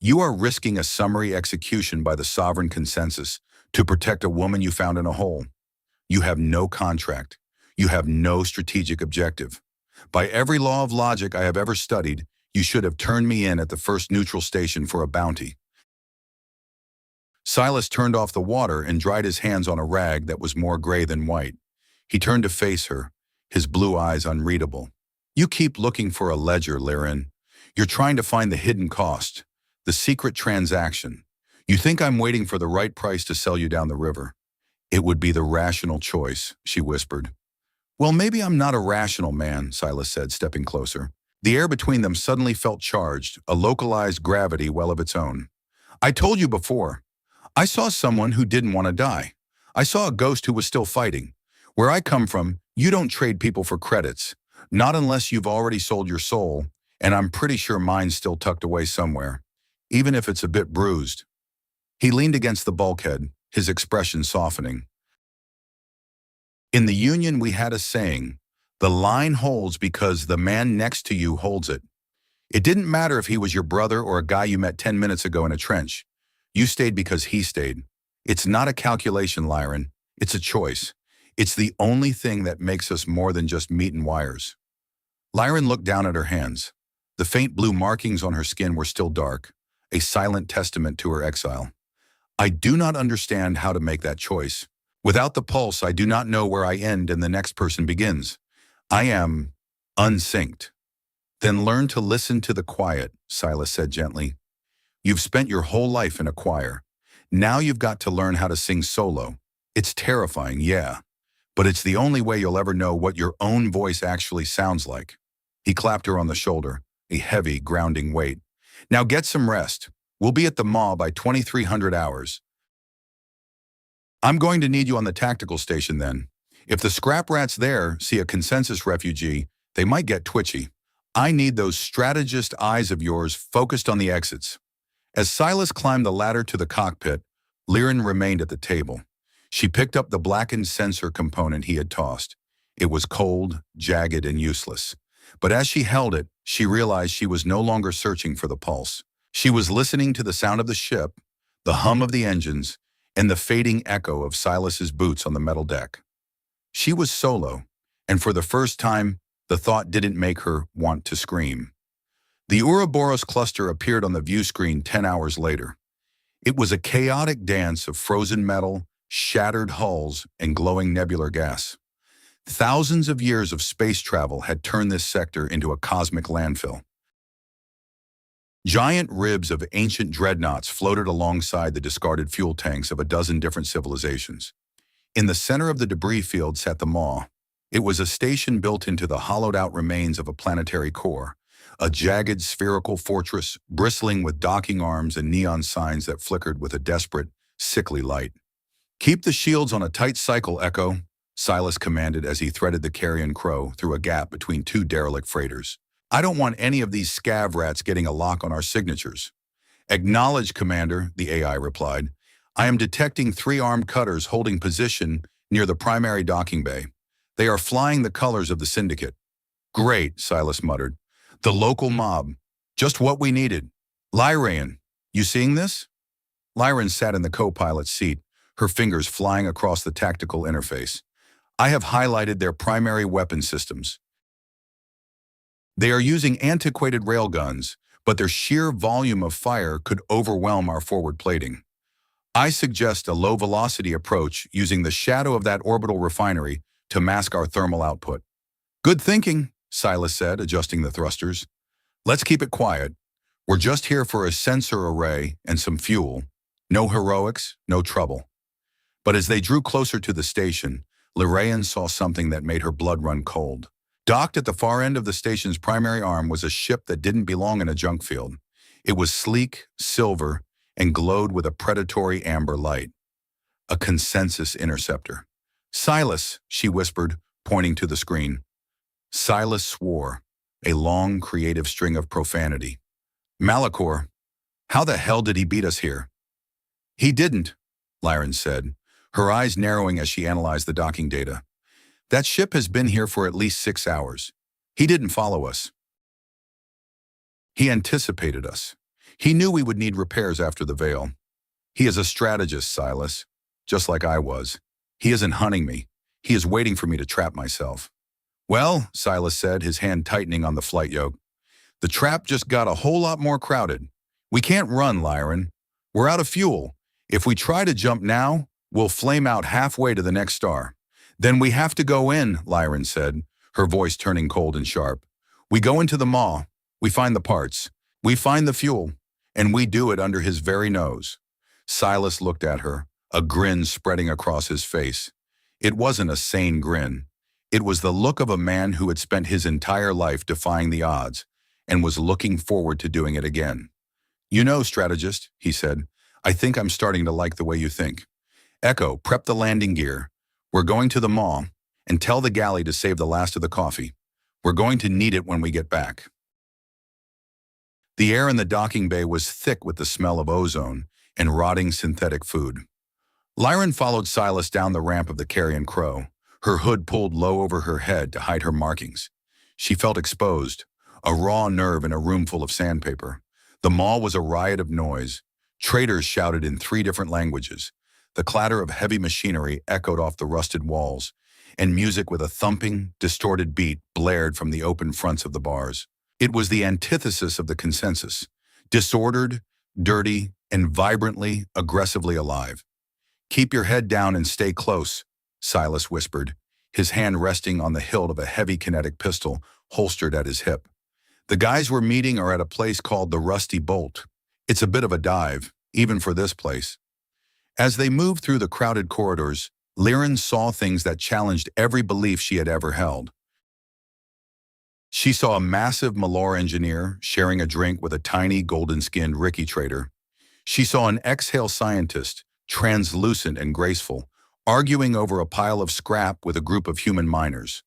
You are risking a summary execution by the sovereign consensus to protect a woman you found in a hole. You have no contract. You have no strategic objective. By every law of logic I have ever studied, you should have turned me in at the first neutral station for a bounty. Silas turned off the water and dried his hands on a rag that was more gray than white. He turned to face her, his blue eyes unreadable. You keep looking for a ledger, Lyraen. You're trying to find the hidden cost, the secret transaction. You think I'm waiting for the right price to sell you down the river. It would be the rational choice, she whispered. Well, maybe I'm not a rational man, Silas said, stepping closer. The air between them suddenly felt charged, a localized gravity well of its own. I told you before. I saw someone who didn't want to die. I saw a ghost who was still fighting. Where I come from, you don't trade people for credits. Not unless you've already sold your soul, and I'm pretty sure mine's still tucked away somewhere, even if it's a bit bruised. He leaned against the bulkhead, his expression softening. In the Union we had a saying, the line holds because the man next to you holds it. It didn't matter if he was your brother or a guy you met 10 minutes ago in a trench. You stayed because he stayed. It's not a calculation, Lyraen. It's a choice. It's the only thing that makes us more than just meat and wires. Lyraen looked down at her hands. The faint blue markings on her skin were still dark, a silent testament to her exile. I do not understand how to make that choice. Without the pulse, I do not know where I end and the next person begins. I am unsynced. Then learn to listen to the quiet, Silas said gently. You've spent your whole life in a choir. Now you've got to learn how to sing solo. It's terrifying, yeah, but it's the only way you'll ever know what your own voice actually sounds like. He clapped her on the shoulder, a heavy, grounding weight. Now get some rest. We'll be at the Maw by 2300 hours. I'm going to need you on the tactical station then. If the scrap rats there see a consensus refugee, they might get twitchy. I need those strategist eyes of yours focused on the exits. As Silas climbed the ladder to the cockpit, Lyraen remained at the table. She picked up the blackened sensor component he had tossed. It was cold, jagged, and useless. But as she held it, she realized she was no longer searching for the pulse. She was listening to the sound of the ship, the hum of the engines, and the fading echo of Silas's boots on the metal deck. She was solo, and for the first time, the thought didn't make her want to scream. The Ouroboros cluster appeared on the view screen 10 hours later. It was a chaotic dance of frozen metal, shattered hulls, and glowing nebular gas. Thousands of years of space travel had turned this sector into a cosmic landfill. Giant ribs of ancient dreadnoughts floated alongside the discarded fuel tanks of a dozen different civilizations. In the center of the debris field sat the maw. It was a station built into the hollowed-out remains of a planetary core, a jagged spherical fortress bristling with docking arms and neon signs that flickered with a desperate, sickly light. "Keep the shields on a tight cycle, Echo," Silas commanded as he threaded the Carrion Crow through a gap between two derelict freighters. "I don't want any of these scav rats getting a lock on our signatures." "Acknowledge, Commander," the AI replied. "I am detecting 3 armed cutters holding position near the primary docking bay. They are flying the colors of the Syndicate." "Great," Silas muttered. "The local mob. Just what we needed. Lyraen, you seeing this?" Lyraen sat in the co-pilot's seat, her fingers flying across the tactical interface. "I have highlighted their primary weapon systems. They are using antiquated railguns, but their sheer volume of fire could overwhelm our forward plating. I suggest a low-velocity approach using the shadow of that orbital refinery to mask our thermal output." "Good thinking," Silas said, adjusting the thrusters. "Let's keep it quiet. We're just here for a sensor array and some fuel. No heroics, no trouble." But as they drew closer to the station, Lyraen saw something that made her blood run cold. Docked at the far end of the station's primary arm was a ship that didn't belong in a junk field. It was sleek, silver, and glowed with a predatory amber light. A consensus interceptor. "Silas," she whispered, pointing to the screen. Silas swore, a long, creative string of profanity. "Malachor, how the hell did he beat us here?" "He didn't," Lyraen said, her eyes narrowing as she analyzed the docking data. "That ship has been here for at least 6 hours. He didn't follow us. He anticipated us. He knew we would need repairs after the Veil. He is a strategist, Silas, just like I was. He isn't hunting me. He is waiting for me to trap myself." "Well," Silas said, his hand tightening on the flight yoke, "the trap just got a whole lot more crowded. We can't run, Lyraen. We're out of fuel. If we try to jump now, we'll flame out halfway to the next star." "Then we have to go in," Lyraen said, her voice turning cold and sharp. "We go into the maw. We find the parts. We find the fuel. And we do it under his very nose." Silas looked at her, a grin spreading across his face. It wasn't a sane grin. It was the look of a man who had spent his entire life defying the odds and was looking forward to doing it again. "You know, strategist," he said, "I think I'm starting to like the way you think. Echo, prep the landing gear. We're going to the maw, and tell the galley to save the last of the coffee. We're going to need it when we get back." The air in the docking bay was thick with the smell of ozone and rotting synthetic food. Lyraen followed Silas down the ramp of the Carrion Crow, her hood pulled low over her head to hide her markings. She felt exposed, a raw nerve in a room full of sandpaper. The maw was a riot of noise. Traders shouted in 3 different languages. The clatter of heavy machinery echoed off the rusted walls, and music with a thumping, distorted beat blared from the open fronts of the bars. It was the antithesis of the consensus, disordered, dirty, and vibrantly, aggressively alive. "Keep your head down and stay close," Silas whispered, his hand resting on the hilt of a heavy kinetic pistol holstered at his hip. "The guys we're meeting are at a place called the Rusty Bolt. It's a bit of a dive, even for this place." As they moved through the crowded corridors, Lyraen saw things that challenged every belief she had ever held. She saw a massive Malor engineer sharing a drink with a tiny golden-skinned Ricky trader. She saw an exhale scientist, translucent and graceful, arguing over a pile of scrap with a group of human miners.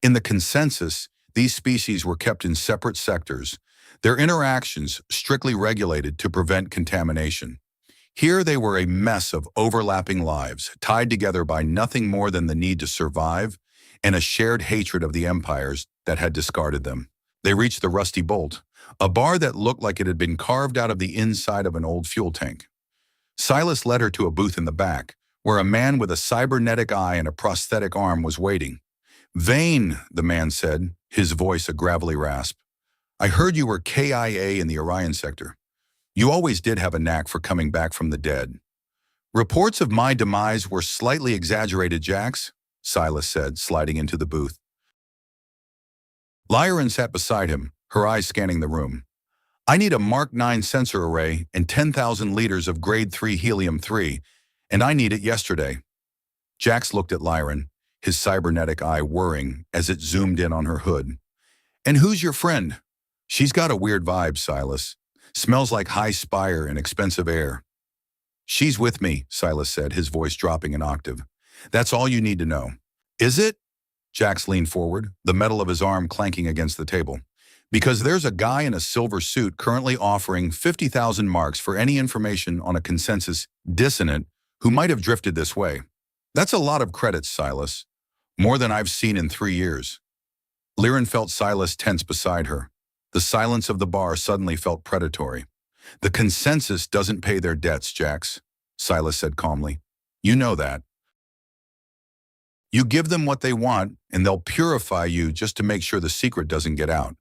In the consensus, these species were kept in separate sectors, their interactions strictly regulated to prevent contamination. Here they were a mess of overlapping lives, tied together by nothing more than the need to survive and a shared hatred of the empires that had discarded them. They reached the Rusty Bolt, a bar that looked like it had been carved out of the inside of an old fuel tank. Silas led her to a booth in the back, where a man with a cybernetic eye and a prosthetic arm was waiting. "Vane," the man said, his voice a gravelly rasp. "I heard you were KIA in the Orion sector. You always did have a knack for coming back from the dead." "Reports of my demise were slightly exaggerated, Jax," Silas said, sliding into the booth. Lyraen sat beside him, her eyes scanning the room. "I need a Mark 9 sensor array and 10,000 liters of Grade 3 helium-3, and I need it yesterday." Jax looked at Lyraen, his cybernetic eye whirring as it zoomed in on her hood. And who's your friend? She's got a weird vibe, Silas. Smells like high spire and expensive air. She's with me, Silas said, his voice dropping an octave. That's all you need to know. Is it? Jax leaned forward, the metal of his arm clanking against the table. Because there's a guy in a silver suit currently offering 50,000 marks for any information on a consensus dissonant who might have drifted this way. That's a lot of credits, Silas. More than I've seen in 3 years. Lyraen felt Silas tense beside her. The silence of the bar suddenly felt predatory. The consensus doesn't pay their debts, Jax, Silas said calmly. You know that. You give them what they want, and they'll purify you just to make sure the secret doesn't get out.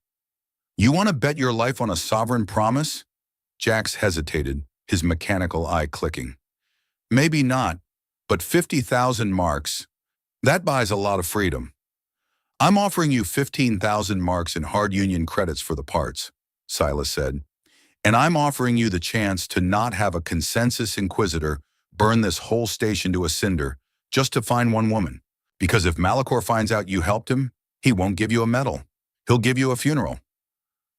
You want to bet your life on a sovereign promise? Jax hesitated, his mechanical eye clicking. Maybe not, but 50,000 marks, that buys a lot of freedom. I'm offering you 15,000 marks in hard union credits for the parts, Silas said. And I'm offering you the chance to not have a consensus inquisitor burn this whole station to a cinder just to find one woman. Because if Malachor finds out you helped him, he won't give you a medal. He'll give you a funeral.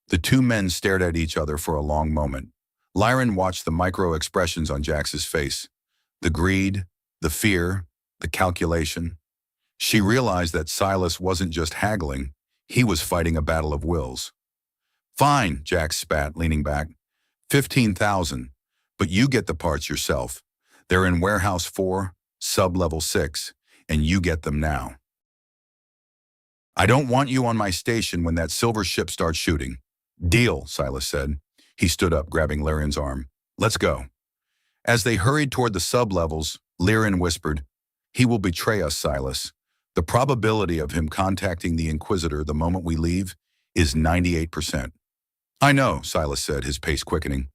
The two men stared at each other for a long moment. Lyraen watched the micro-expressions on Jax's face. The greed, the fear, the calculation. She realized that Silas wasn't just haggling, he was fighting a battle of wills. Fine, Jax spat, leaning back. 15,000, but you get the parts yourself. They're in Warehouse 4, Sub-Level 6, and you get them now. I don't want you on my station when that silver ship starts shooting. Deal, Silas said. He stood up, grabbing Lyraen's arm. Let's go. As they hurried toward the sub-levels, Lyraen whispered, He will betray us, Silas. The probability of him contacting the Inquisitor the moment we leave is 98%. I know, Silas said, his pace quickening.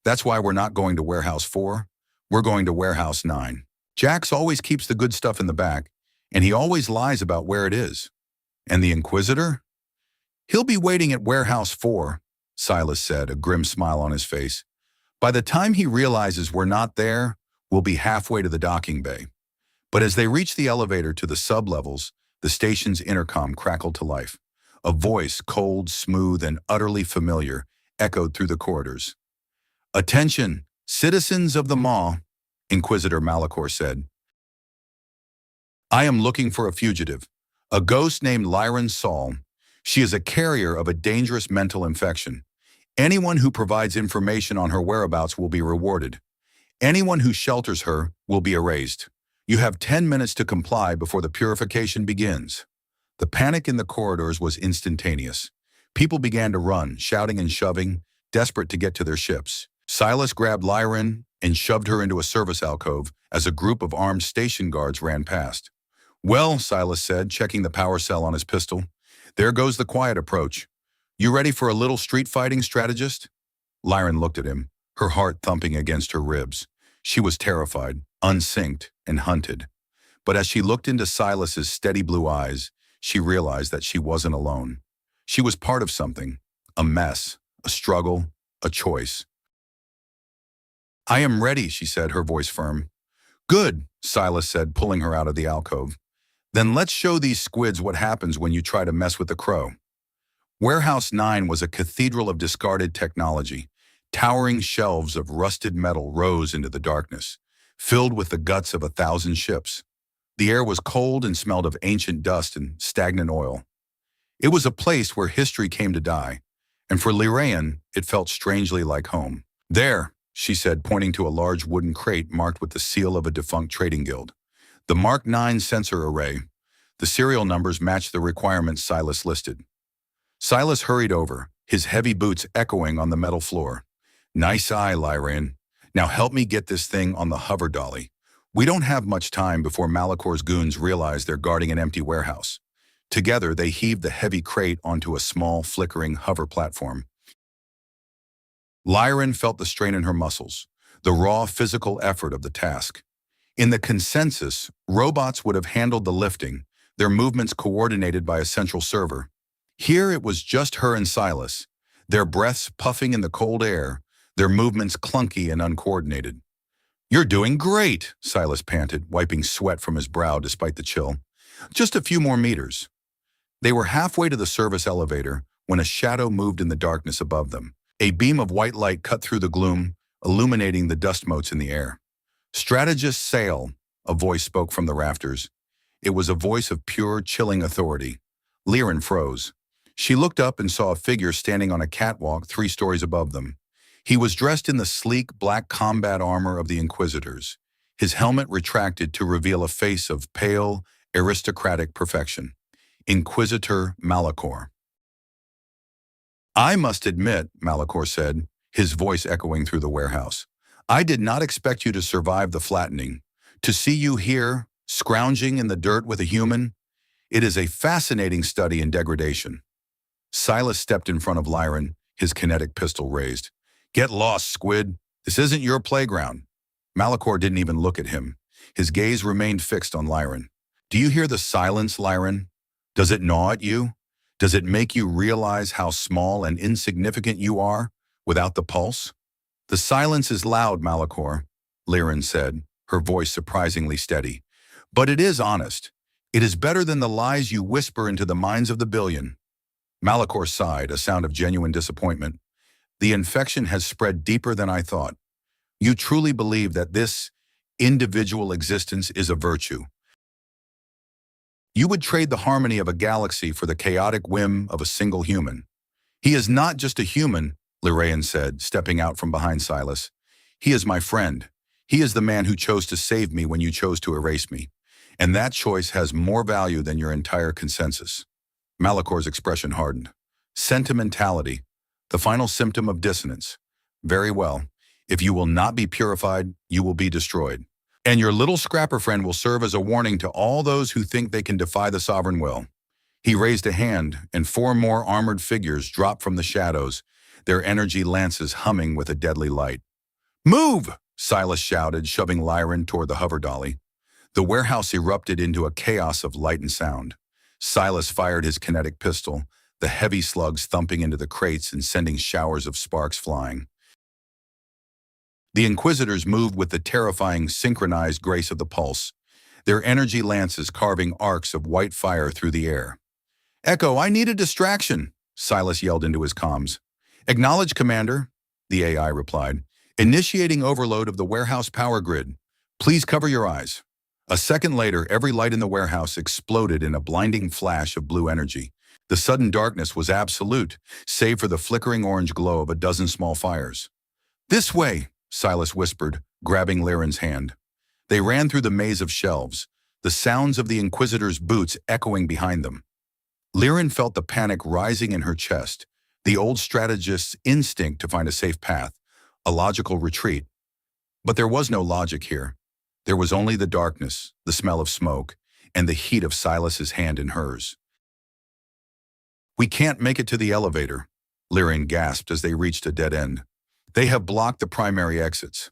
That's why we're not going to Warehouse 4. We're going to Warehouse 9. Jax always keeps the good stuff in the back, and he always lies about where it is. And the Inquisitor? He'll be waiting at Warehouse 4, Silas said, a grim smile on his face. By the time he realizes we're not there, we'll be halfway to the docking bay. But as they reached the elevator to the sub-levels, the station's intercom crackled to life. A voice, cold, smooth, and utterly familiar, echoed through the corridors. Attention, citizens of the Maw, Inquisitor Malachor said. I am looking for a fugitive, a ghost named Lyraen Sahl. She is a carrier of a dangerous mental infection. Anyone who provides information on her whereabouts will be rewarded. Anyone who shelters her will be erased. You have 10 minutes to comply before the purification begins. The panic in the corridors was instantaneous. People began to run, shouting and shoving, desperate to get to their ships. Silas grabbed Lyraen and shoved her into a service alcove as a group of armed station guards ran past. Well, Silas said, checking the power cell on his pistol, there goes the quiet approach. You ready for a little street fighting, strategist? Lyraen looked at him, her heart thumping against her ribs. She was terrified, unsynced, and hunted. But as she looked into Silas's steady blue eyes, she realized that she wasn't alone. She was part of something, a mess, a struggle, a choice. I am ready, she said, her voice firm. Good, Silas said, pulling her out of the alcove. Then let's show these squids what happens when you try to mess with the crow. Warehouse 9 was a cathedral of discarded technology. Towering shelves of rusted metal rose into the darkness, filled with the guts of 1,000 ships. The air was cold and smelled of ancient dust and stagnant oil. It was a place where history came to die, and for Lyraen, it felt strangely like home. There, she said, pointing to a large wooden crate marked with the seal of a defunct trading guild. The Mark 9 sensor array. The serial numbers matched the requirements Silas listed. Silas hurried over, his heavy boots echoing on the metal floor. Nice eye, Lyraen. Now help me get this thing on the hover dolly. We don't have much time before Malachor's goons realize they're guarding an empty warehouse. Together, they heaved the heavy crate onto a small, flickering hover platform. Lyraen felt the strain in her muscles, the raw physical effort of the task. In the consensus, robots would have handled the lifting, their movements coordinated by a central server. Here it was just her and Silas, their breaths puffing in the cold air, their movements clunky and uncoordinated. "You're doing great," Silas panted, wiping sweat from his brow despite the chill. "Just a few more meters." They were halfway to the service elevator when a shadow moved in the darkness above them. A beam of white light cut through the gloom, illuminating the dust motes in the air. "Strategist Sahl," a voice spoke from the rafters. It was a voice of pure, chilling authority. Lyraen froze. She looked up and saw a figure standing on a catwalk 3 stories above them. He was dressed in the sleek, black combat armor of the Inquisitors. His helmet retracted to reveal a face of pale, aristocratic perfection. Inquisitor Malachor. "I must admit," Malachor said, his voice echoing through the warehouse, "I did not expect you to survive the flattening. To see you here, scrounging in the dirt with a human, it is a fascinating study in degradation." Silas stepped in front of Lyraen, his kinetic pistol raised. "Get lost, squid. This isn't your playground." Malachor didn't even look at him. His gaze remained fixed on Lyraen. "Do you hear the silence, Lyraen? Does it gnaw at you? Does it make you realize how small and insignificant you are without the pulse?" "The silence is loud, Malachor," Lyraen said, her voice surprisingly steady. "But it is honest. It is better than the lies you whisper into the minds of the billion." Malachor sighed, a sound of genuine disappointment. "The infection has spread deeper than I thought. You truly believe that this individual existence is a virtue. You would trade the harmony of a galaxy for the chaotic whim of a single human." "He is not just a human," Lyraen said, stepping out from behind Silas. "He is my friend. He is the man who chose to save me when you chose to erase me. And that choice has more value than your entire consensus." Malachor's expression hardened. "Sentimentality, the final symptom of dissonance. Very well. If you will not be purified, you will be destroyed. And your little scrapper friend will serve as a warning to all those who think they can defy the sovereign will." He raised a hand, and 4 more armored figures dropped from the shadows, their energy lances humming with a deadly light. "Move!" Silas shouted, shoving Lyraen toward the hover dolly. The warehouse erupted into a chaos of light and sound. Silas fired his kinetic pistol, the heavy slugs thumping into the crates and sending showers of sparks flying. The Inquisitors moved with the terrifying, synchronized grace of the pulse, their energy lances carving arcs of white fire through the air. "Echo, I need a distraction," Silas yelled into his comms. "Acknowledge, Commander," the AI replied. "Initiating overload of the warehouse power grid. Please cover your eyes." A second later, every light in the warehouse exploded in a blinding flash of blue energy. The sudden darkness was absolute, save for the flickering orange glow of a dozen small fires. "This way," Silas whispered, grabbing Lyraen's hand. They ran through the maze of shelves, the sounds of the Inquisitor's boots echoing behind them. Lyraen felt the panic rising in her chest, the old strategist's instinct to find a safe path, a logical retreat. But there was no logic here. There was only the darkness, the smell of smoke, and the heat of Silas's hand in hers. "We can't make it to the elevator," Lyraen gasped as they reached a dead end. "They have blocked the primary exits."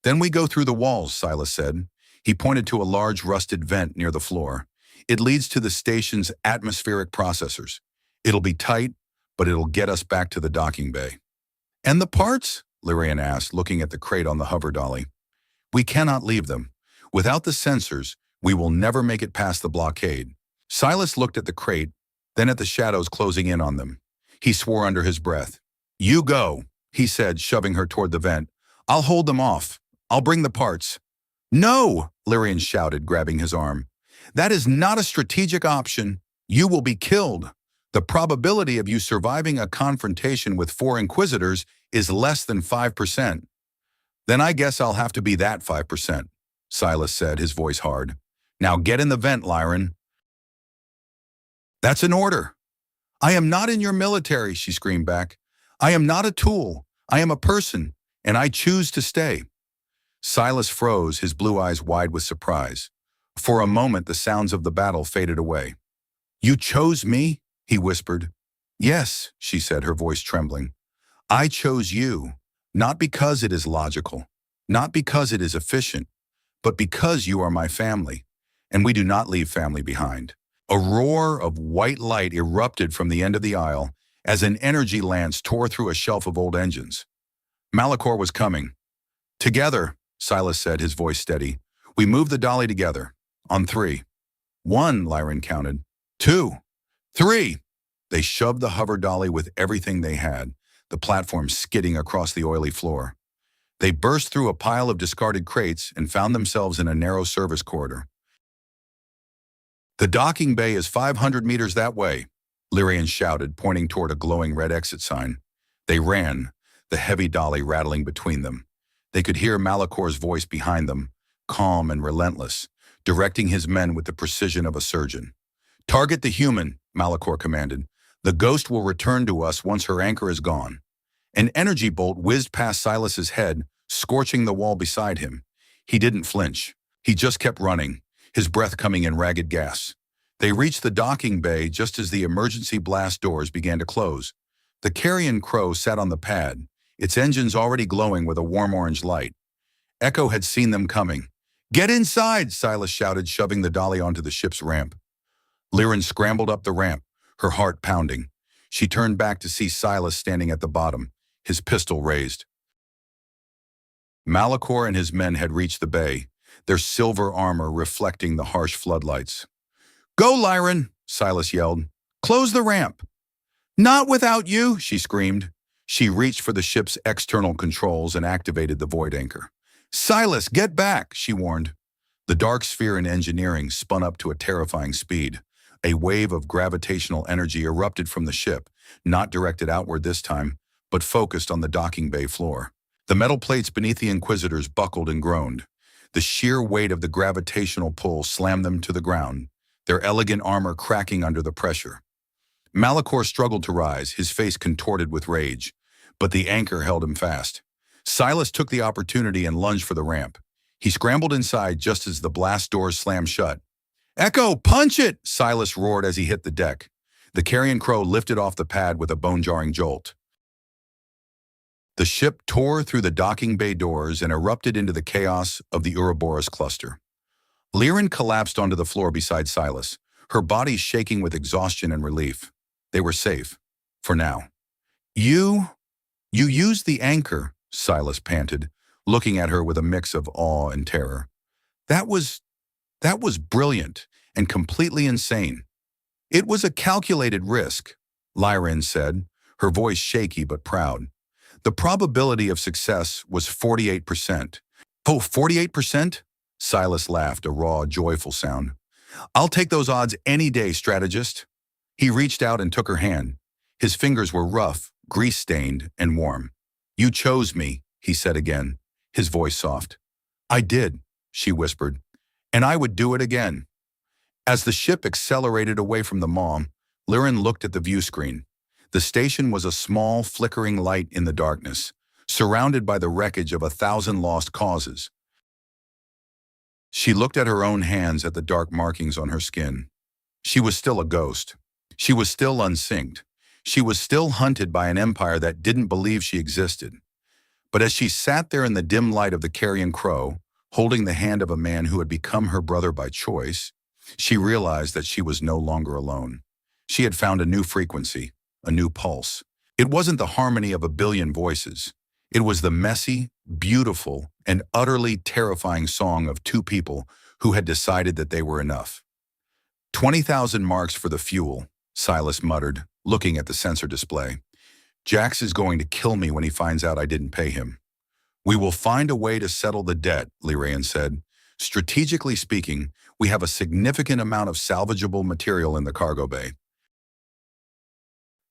"Then we go through the walls," Silas said. He pointed to a large rusted vent near the floor. "It leads to the station's atmospheric processors. It'll be tight, but it'll get us back to the docking bay." "And the parts?" Lyraen asked, looking at the crate on the hover dolly. "We cannot leave them. Without the sensors, we will never make it past the blockade." Silas looked at the crate, then at the shadows closing in on them. He swore under his breath. "You go," he said, shoving her toward the vent. "I'll hold them off. I'll bring the parts." "No!" Lyraen shouted, grabbing his arm. "That is not a strategic option. You will be killed. The probability of you surviving a confrontation with 4 Inquisitors is less than 5%. "Then I guess I'll have to be that 5%, Silas said, his voice hard. "Now get in the vent, Lyraen." "That's an order." "I am not in your military," she screamed back. "I am not a tool. I am a person, and I choose to stay." Silas froze, his blue eyes wide with surprise. For a moment, the sounds of the battle faded away. "You chose me?" he whispered. "Yes," she said, her voice trembling. "I chose you, not because it is logical, not because it is efficient, but because you are my family, and we do not leave family behind." A roar of white light erupted from the end of the aisle as an energy lance tore through a shelf of old engines. Malachor was coming. "Together," Silas said, his voice steady. We moved the dolly together. On three. One, Lyraen counted. Two. Three. They shoved the hover dolly with everything they had, the platform skidding across the oily floor. They burst through a pile of discarded crates and found themselves in a narrow service corridor. The docking bay is 500 meters that way, Lyraen shouted, pointing toward a glowing red exit sign. They ran, the heavy dolly rattling between them. They could hear Malakor's voice behind them, calm and relentless, directing his men with the precision of a surgeon. Target the human, Malakor commanded. The ghost will return to us once her anchor is gone. An energy bolt whizzed past Silas's head, scorching the wall beside him. He didn't flinch. He just kept running, his breath coming in ragged gasps. They reached the docking bay just as the emergency blast doors began to close. The Carrion Crow sat on the pad, its engines already glowing with a warm orange light. Echo had seen them coming. Get inside, Silas shouted, shoving the dolly onto the ship's ramp. Lyraen scrambled up the ramp, her heart pounding. She turned back to see Silas standing at the bottom, his pistol raised. Malakor and his men had reached the bay, their silver armor reflecting the harsh floodlights. Go, Lyraen, Silas yelled. Close the ramp. Not without you, she screamed. She reached for the ship's external controls and activated the void anchor. Silas, get back, she warned. The dark sphere in engineering spun up to a terrifying speed. A wave of gravitational energy erupted from the ship, not directed outward this time, but focused on the docking bay floor. The metal plates beneath the Inquisitors buckled and groaned. The sheer weight of the gravitational pull slammed them to the ground, their elegant armor cracking under the pressure. Malakor struggled to rise, his face contorted with rage, but the anchor held him fast. Silas took the opportunity and lunged for the ramp. He scrambled inside just as the blast doors slammed shut. Echo, punch it! Silas roared as he hit the deck. The Carrion Crow lifted off the pad with a bone-jarring jolt. The ship tore through the docking bay doors and erupted into the chaos of the Ouroboros cluster. Lyraen collapsed onto the floor beside Silas, her body shaking with exhaustion and relief. They were safe. For now. You used the anchor, Silas panted, looking at her with a mix of awe and terror. That was brilliant and completely insane. It was a calculated risk, Lyraen said, her voice shaky but proud. The probability of success was 48%. Oh, 48%? Silas laughed, a raw, joyful sound. I'll take those odds any day, strategist. He reached out and took her hand. His fingers were rough, grease-stained, and warm. You chose me, he said again, his voice soft. I did, she whispered, and I would do it again. As the ship accelerated away from the maw, Lyraen looked at the view screen. The station was a small, flickering light in the darkness, surrounded by the wreckage of 1,000 lost causes. She looked at her own hands, at the dark markings on her skin. She was still a ghost. She was still unsynced. She was still hunted by an empire that didn't believe she existed. But as she sat there in the dim light of the Carrion Crow, holding the hand of a man who had become her brother by choice, she realized that she was no longer alone. She had found a new frequency, a new pulse. It wasn't the harmony of a billion voices. It was the messy, beautiful, and utterly terrifying song of two people who had decided that they were enough. 20,000 marks for the fuel, Silas muttered, looking at the sensor display. Jax is going to kill me when he finds out I didn't pay him. We will find a way to settle the debt, Lyraen said. Strategically speaking, we have a significant amount of salvageable material in the cargo bay.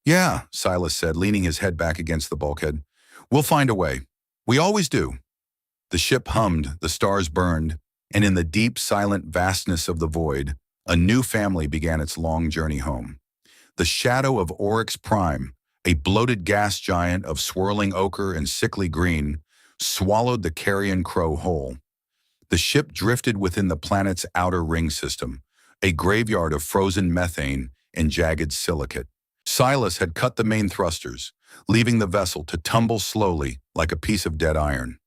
Yeah, Silas said, leaning his head back against the bulkhead. We'll find a way. We always do. The ship hummed, the stars burned, and in the deep, silent vastness of the void, a new family began its long journey home. The shadow of Oryx Prime, a bloated gas giant of swirling ochre and sickly green, swallowed the Carrion Crow whole. The ship drifted within the planet's outer ring system, a graveyard of frozen methane and jagged silicate. Silas had cut the main thrusters, leaving the vessel to tumble slowly like a piece of dead iron.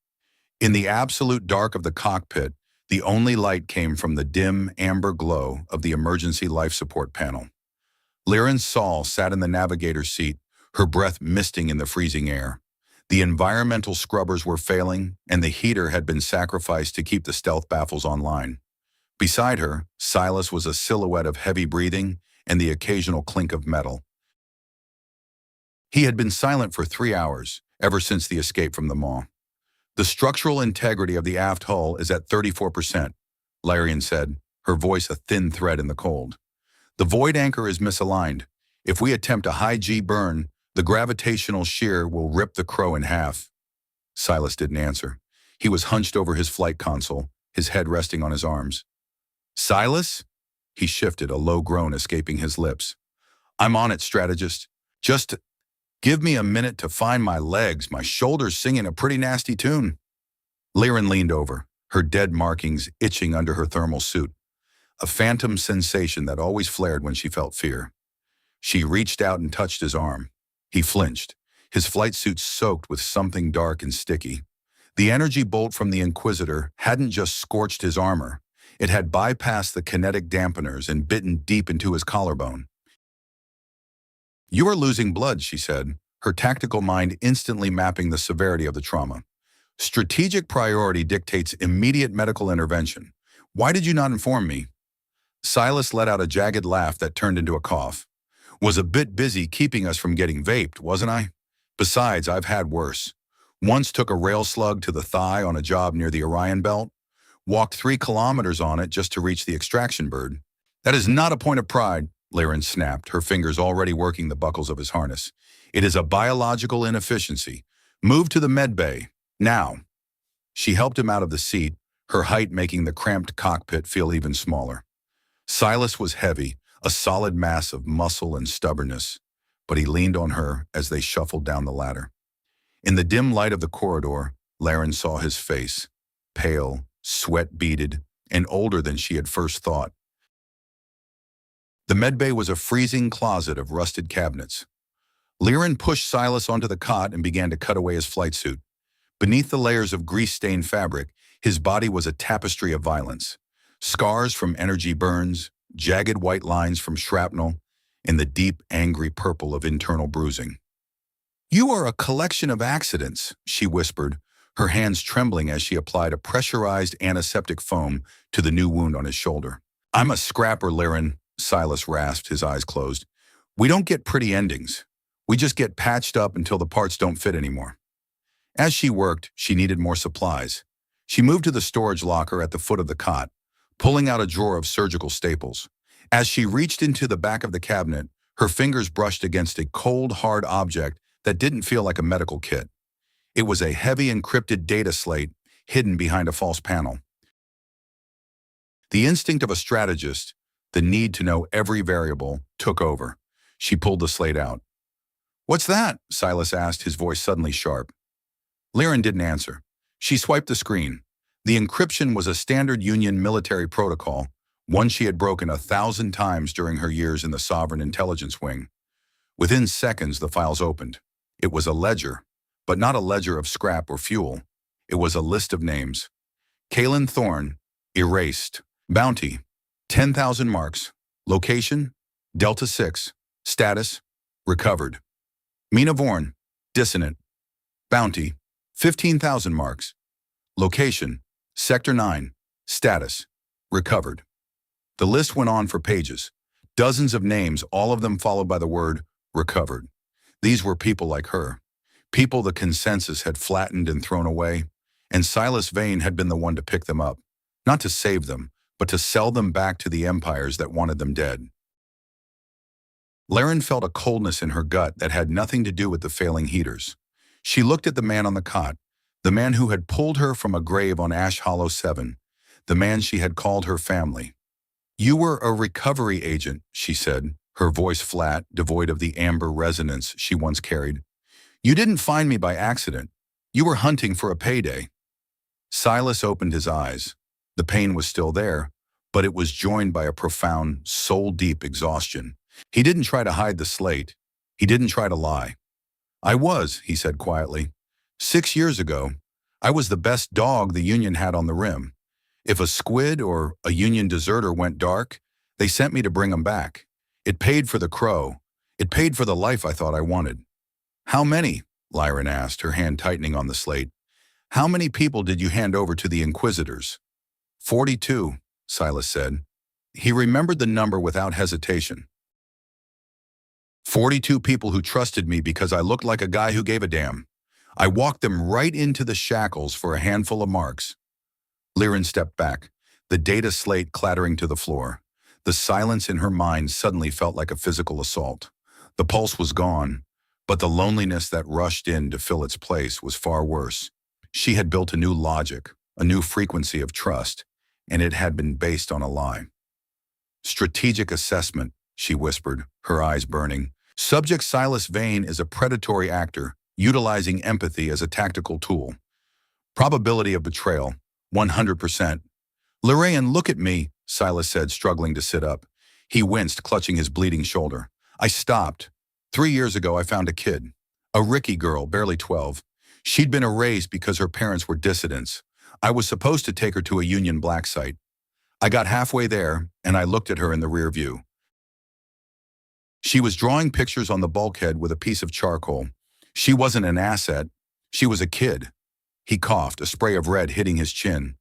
In the absolute dark of the cockpit, the only light came from the dim, amber glow of the emergency life support panel. Lyraen Sahl sat in the navigator's seat, her breath misting in the freezing air. The environmental scrubbers were failing, and the heater had been sacrificed to keep the stealth baffles online. Beside her, Silas was a silhouette of heavy breathing and the occasional clink of metal. He had been silent for 3 hours, ever since the escape from the maw. "The structural integrity of the aft hull is at 34%, Lyraen said, her voice a thin thread in the cold. "The void anchor is misaligned. If we attempt a high-G burn, the gravitational shear will rip the Crow in half." Silas didn't answer. He was hunched over his flight console, his head resting on his arms. "Silas?" He shifted, a low groan escaping his lips. "I'm on it, strategist. Just give me a minute to find my legs. My shoulder's singing a pretty nasty tune." Lyraen leaned over, her dead markings itching under her thermal suit, a phantom sensation that always flared when she felt fear. She reached out and touched his arm. He flinched, his flight suit soaked with something dark and sticky. The energy bolt from the Inquisitor hadn't just scorched his armor. It had bypassed the kinetic dampeners and bitten deep into his collarbone. "You are losing blood," she said, her tactical mind instantly mapping the severity of the trauma. "Strategic priority dictates immediate medical intervention. Why did you not inform me?" Silas let out a jagged laugh that turned into a cough. "Was a bit busy keeping us from getting vaped, wasn't I? Besides, I've had worse. Once took a rail slug to the thigh on a job near the Orion Belt. Walked 3 kilometers on it just to reach the extraction bird." "That is not a point of pride," Lyraen snapped, her fingers already working the buckles of his harness. "It is a biological inefficiency. Move to the med bay, now." She helped him out of the seat, her height making the cramped cockpit feel even smaller. Silas was heavy, a solid mass of muscle and stubbornness, but he leaned on her as they shuffled down the ladder. In the dim light of the corridor, Lyraen saw his face, pale, sweat-beaded, and older than she had first thought. The medbay was a freezing closet of rusted cabinets. Lyraen pushed Silas onto the cot and began to cut away his flight suit. Beneath the layers of grease-stained fabric, his body was a tapestry of violence. Scars from energy burns, jagged white lines from shrapnel, and the deep, angry purple of internal bruising. "You are a collection of accidents," she whispered, her hands trembling as she applied a pressurized antiseptic foam to the new wound on his shoulder. "I'm a scrapper, Lyraen," Silas rasped, his eyes closed. "We don't get pretty endings. We just get patched up until the parts don't fit anymore." As she worked, she needed more supplies. She moved to the storage locker at the foot of the cot, pulling out a drawer of surgical staples. As she reached into the back of the cabinet, her fingers brushed against a cold, hard object that didn't feel like a medical kit. It was a heavy encrypted data slate hidden behind a false panel. The instinct of a strategist, the need to know every variable, took over. She pulled the slate out. "What's that?" Silas asked, his voice suddenly sharp. Lyraen didn't answer. She swiped the screen. The encryption was a standard Union military protocol, one she had broken 1,000 times during her years in the Sovereign Intelligence Wing. Within seconds, the files opened. It was a ledger, but not a ledger of scrap or fuel. It was a list of names. Kalen Thorne, erased. Bounty, 10,000 marks. Location, Delta 6. Status, recovered. Mina Vorn, dissonant. Bounty, 15,000 marks. Location, Sector 9. Status, recovered. The list went on for pages. Dozens of names, all of them followed by the word recovered. These were people like her. People the consensus had flattened and thrown away, and Silas Vane had been the one to pick them up, not to save them, but to sell them back to the empires that wanted them dead. Lyraen felt a coldness in her gut that had nothing to do with the failing heaters. She looked at the man on the cot, the man who had pulled her from a grave on Ash Hollow 7, the man she had called her family. "You were a recovery agent," she said, her voice flat, devoid of the amber resonance she once carried. "You didn't find me by accident. You were hunting for a payday." Silas opened his eyes. The pain was still there, but it was joined by a profound, soul-deep exhaustion. He didn't try to hide the slate. He didn't try to lie. "I was," he said quietly. 6 years ago, I was the best dog the Union had on the rim. If a squid or a Union deserter went dark, they sent me to bring him back. It paid for the Crow. It paid for the life I thought I wanted." "How many?" Lyraen asked, her hand tightening on the slate. How many people did you hand over to the Inquisitors? 42, Silas said. He remembered the number without hesitation. 42 people who trusted me because I looked like a guy who gave a damn. I walked them right into the shackles for a handful of marks. Lyraen stepped back, the data slate clattering to the floor. The silence in her mind suddenly felt like a physical assault. The pulse was gone, but the loneliness that rushed in to fill its place was far worse. She had built a new logic, a new frequency of trust, and it had been based on a lie. Strategic assessment, she whispered, her eyes burning. Subject Silas Vane is a predatory actor, utilizing empathy as a tactical tool. Probability of betrayal, 100%. Lyraen, look at me, Silas said, struggling to sit up. He winced, clutching his bleeding shoulder. I stopped. 3 years ago, I found a kid. A Ricky girl, barely 12. She'd been erased because her parents were dissidents. I was supposed to take her to a Union Black site. I got halfway there, and I looked at her in the rear view. She was drawing pictures on the bulkhead with a piece of charcoal. She wasn't an asset. She was a kid. He coughed, a spray of red hitting his chin.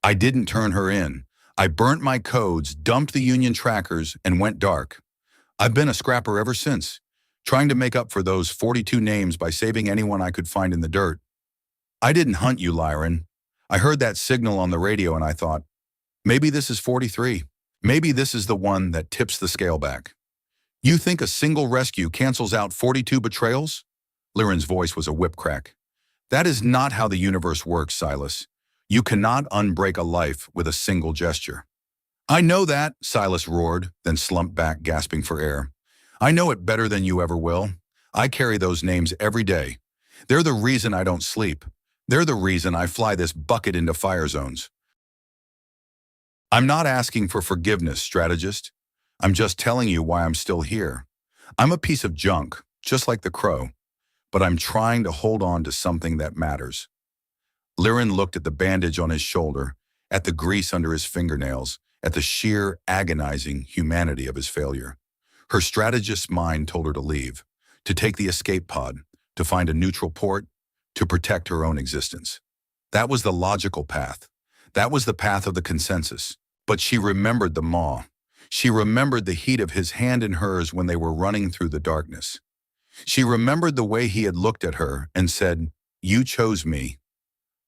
I didn't turn her in. I burnt my codes, dumped the Union trackers, and went dark. I've been a scrapper ever since, trying to make up for those 42 names by saving anyone I could find in the dirt. I didn't hunt you, Lyraen. I heard that signal on the radio and I thought, maybe this is 43. Maybe this is the one that tips the scale back. You think a single rescue cancels out 42 betrayals? Lyraen's voice was a whip crack. That is not how the universe works, Silas. You cannot unbreak a life with a single gesture. I know that, Silas roared, then slumped back, gasping for air. I know it better than you ever will. I carry those names every day. They're the reason I don't sleep. They're the reason I fly this bucket into fire zones. I'm not asking for forgiveness, strategist. I'm just telling you why I'm still here. I'm a piece of junk, just like the crow, but I'm trying to hold on to something that matters. Lyraen looked at the bandage on his shoulder, at the grease under his fingernails, at the sheer, agonizing humanity of his failure. Her strategist's mind told her to leave, to take the escape pod, to find a neutral port, to protect her own existence. That was the logical path. That was the path of the consensus. But she remembered the maw. She remembered the heat of his hand in hers when they were running through the darkness. She remembered the way he had looked at her and said, "You chose me."